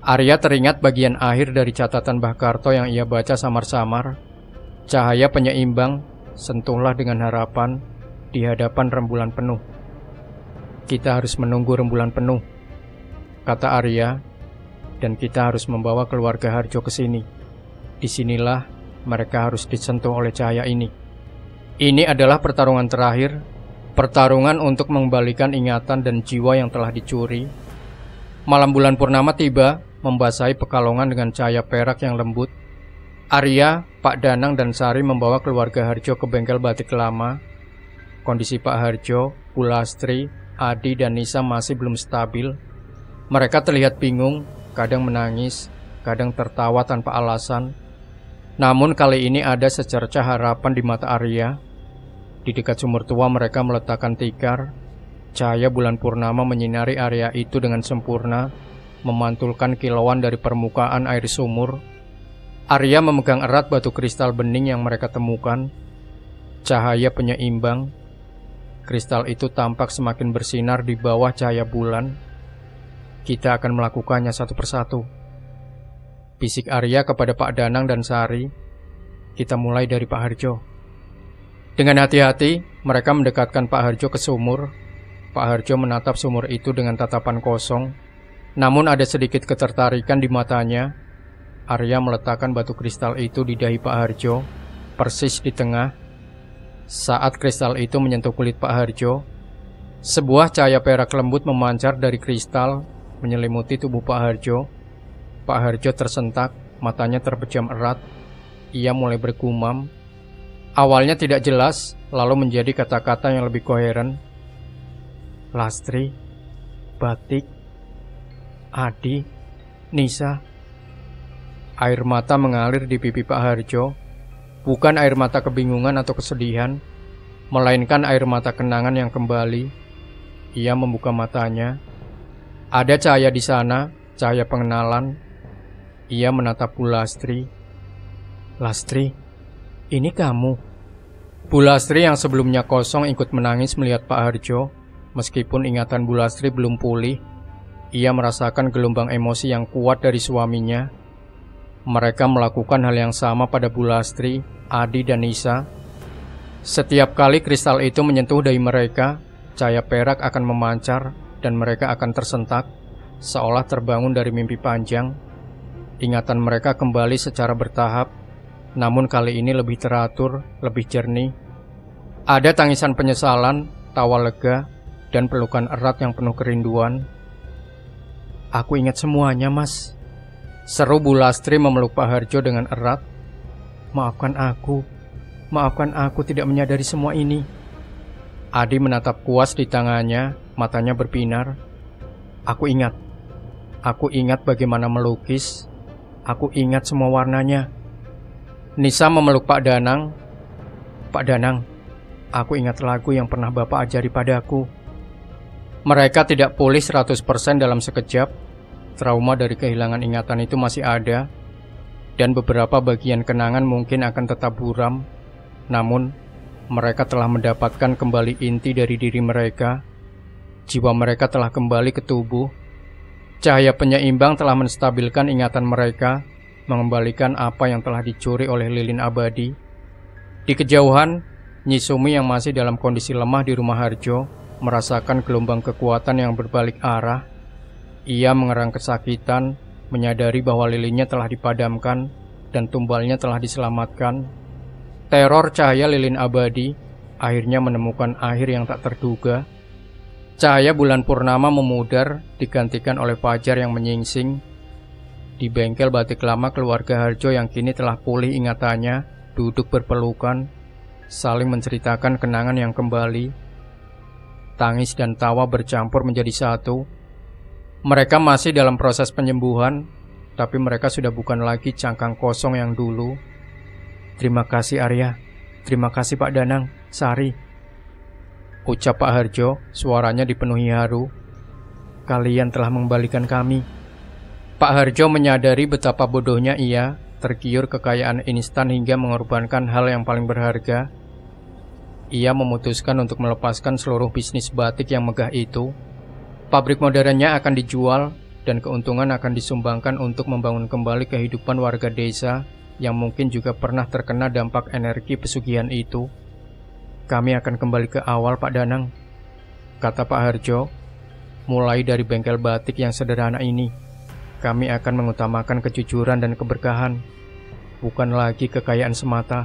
Arya teringat bagian akhir dari catatan Mbah Karto yang ia baca samar-samar. Cahaya penyeimbang, sentuhlah dengan harapan di hadapan rembulan penuh. Kita harus menunggu rembulan penuh, kata Arya, dan kita harus membawa keluarga Harjo ke sini. Disinilah mereka harus disentuh oleh cahaya ini. Ini adalah pertarungan terakhir, pertarungan untuk mengembalikan ingatan dan jiwa yang telah dicuri. Malam bulan purnama tiba, membasahi Pekalongan dengan cahaya perak yang lembut. Arya, Pak Danang, dan Sari membawa keluarga Harjo ke bengkel batik lama. Kondisi Pak Harjo, Bu Lastri, Adi, dan Nisa masih belum stabil. Mereka terlihat bingung, kadang menangis, kadang tertawa tanpa alasan. Namun kali ini ada secercah harapan di mata Arya. Di dekat sumur tua mereka meletakkan tikar. Cahaya bulan purnama menyinari area itu dengan sempurna, memantulkan kilauan dari permukaan air sumur. Arya memegang erat batu kristal bening yang mereka temukan. Cahaya penyeimbang. Kristal itu tampak semakin bersinar di bawah cahaya bulan. Kita akan melakukannya satu persatu, bisik Arya kepada Pak Danang dan Sari. Kita mulai dari Pak Harjo. Dengan hati-hati, mereka mendekatkan Pak Harjo ke sumur. Pak Harjo menatap sumur itu dengan tatapan kosong. Namun ada sedikit ketertarikan di matanya. Arya meletakkan batu kristal itu di dahi Pak Harjo, persis di tengah. Saat kristal itu menyentuh kulit Pak Harjo, sebuah cahaya perak lembut memancar dari kristal, menyelimuti tubuh Pak Harjo. Pak Harjo tersentak, matanya terpejam erat. Ia mulai bergumam. Awalnya tidak jelas, lalu menjadi kata-kata yang lebih koheren. Lastri, Batik, Adi, Nisa. Air mata mengalir di pipi Pak Harjo. Bukan air mata kebingungan atau kesedihan, melainkan air mata kenangan yang kembali. Ia membuka matanya. Ada cahaya di sana, cahaya pengenalan. Ia menatap Bu Lastri. Lastri, ini kamu? Bu Lastri yang sebelumnya kosong ikut menangis melihat Pak Harjo. Meskipun ingatan Bu Lastri belum pulih, ia merasakan gelombang emosi yang kuat dari suaminya. Mereka melakukan hal yang sama pada Bu Lastri, Adi, dan Nisa. Setiap kali kristal itu menyentuh dahi mereka, cahaya perak akan memancar dan mereka akan tersentak, seolah terbangun dari mimpi panjang. Ingatan mereka kembali secara bertahap, namun kali ini lebih teratur, lebih jernih. Ada tangisan penyesalan, tawa lega, dan pelukan erat yang penuh kerinduan. Aku ingat semuanya, Mas, seru Bu Lastri memeluk Pak Harjo dengan erat. Maafkan aku tidak menyadari semua ini. Adi menatap kuas di tangannya, matanya berbinar. Aku ingat bagaimana melukis. Aku ingat semua warnanya. Nisa memeluk Pak Danang. Pak Danang, aku ingat lagu yang pernah Bapak ajari padaku. Mereka tidak pulih 100% dalam sekejap. Trauma dari kehilangan ingatan itu masih ada, dan beberapa bagian kenangan mungkin akan tetap buram. Namun, mereka telah mendapatkan kembali inti dari diri mereka. Jiwa mereka telah kembali ke tubuh. Cahaya penyeimbang telah menstabilkan ingatan mereka, mengembalikan apa yang telah dicuri oleh lilin abadi. Di kejauhan, Nyi Sumi yang masih dalam kondisi lemah di rumah Harjo merasakan gelombang kekuatan yang berbalik arah. Ia mengerang kesakitan, menyadari bahwa lilinnya telah dipadamkan dan tumbalnya telah diselamatkan. Teror cahaya lilin abadi akhirnya menemukan akhir yang tak terduga. Cahaya bulan purnama memudar, digantikan oleh fajar yang menyingsing. Di bengkel batik lama keluarga Harjo yang kini telah pulih ingatannya, duduk berpelukan, saling menceritakan kenangan yang kembali. tangis dan tawa bercampur menjadi satu. Mereka masih dalam proses penyembuhan, tapi mereka sudah bukan lagi cangkang kosong yang dulu. Terima kasih Arya, terima kasih Pak Danang, Sari, ucap Pak Harjo, suaranya dipenuhi haru. Kalian telah mengembalikan kami. Pak Harjo menyadari betapa bodohnya ia, tergiur kekayaan instan hingga mengorbankan hal yang paling berharga. Ia memutuskan untuk melepaskan seluruh bisnis batik yang megah itu. Pabrik modernnya akan dijual dan keuntungan akan disumbangkan untuk membangun kembali kehidupan warga desa yang mungkin juga pernah terkena dampak energi pesugihan itu. Kami akan kembali ke awal Pak Danang, kata Pak Harjo. Mulai dari bengkel batik yang sederhana ini, kami akan mengutamakan kejujuran dan keberkahan, bukan lagi kekayaan semata.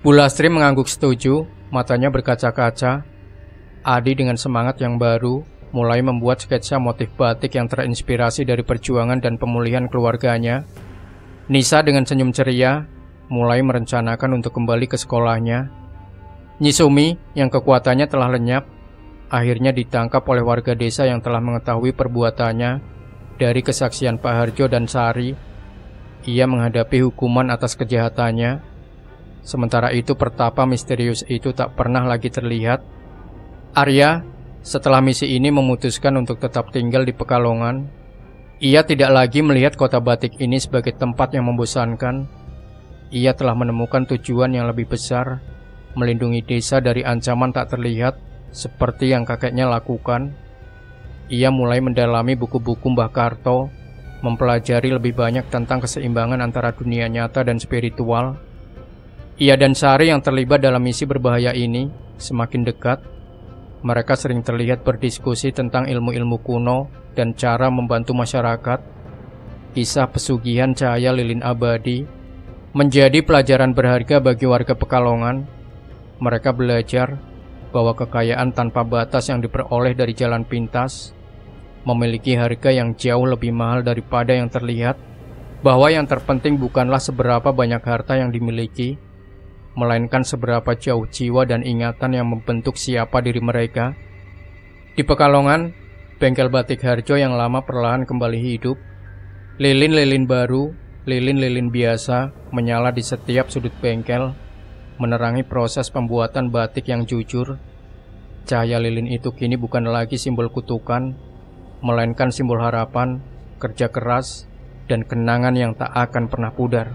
Bu Lastri mengangguk setuju, matanya berkaca-kaca. Adi dengan semangat yang baru mulai membuat sketsa motif batik yang terinspirasi dari perjuangan dan pemulihan keluarganya. Nisa dengan senyum ceria mulai merencanakan untuk kembali ke sekolahnya. Nyisumi yang kekuatannya telah lenyap akhirnya ditangkap oleh warga desa yang telah mengetahui perbuatannya. Dari kesaksian Pak Harjo dan Sari, ia menghadapi hukuman atas kejahatannya. Sementara itu pertapa misterius itu tak pernah lagi terlihat. Arya setelah misi ini memutuskan untuk tetap tinggal di Pekalongan. Ia tidak lagi melihat kota batik ini sebagai tempat yang membosankan. Ia telah menemukan tujuan yang lebih besar, melindungi desa dari ancaman tak terlihat seperti yang kakeknya lakukan. Ia mulai mendalami buku-buku Mbah Karto, mempelajari lebih banyak tentang keseimbangan antara dunia nyata dan spiritual. Ia dan Sari yang terlibat dalam misi berbahaya ini semakin dekat. Mereka sering terlihat berdiskusi tentang ilmu-ilmu kuno dan cara membantu masyarakat. Kisah pesugihan cahaya lilin abadi menjadi pelajaran berharga bagi warga Pekalongan. Mereka belajar bahwa kekayaan tanpa batas yang diperoleh dari jalan pintas memiliki harga yang jauh lebih mahal daripada yang terlihat, bahwa yang terpenting bukanlah seberapa banyak harta yang dimiliki, melainkan seberapa jauh jiwa dan ingatan yang membentuk siapa diri mereka. Di Pekalongan, bengkel batik Harjo yang lama perlahan kembali hidup. Lilin-lilin baru, lilin-lilin biasa menyala di setiap sudut bengkel, menerangi proses pembuatan batik yang jujur. Cahaya lilin itu kini bukan lagi simbol kutukan, melainkan simbol harapan, kerja keras, dan kenangan yang tak akan pernah pudar.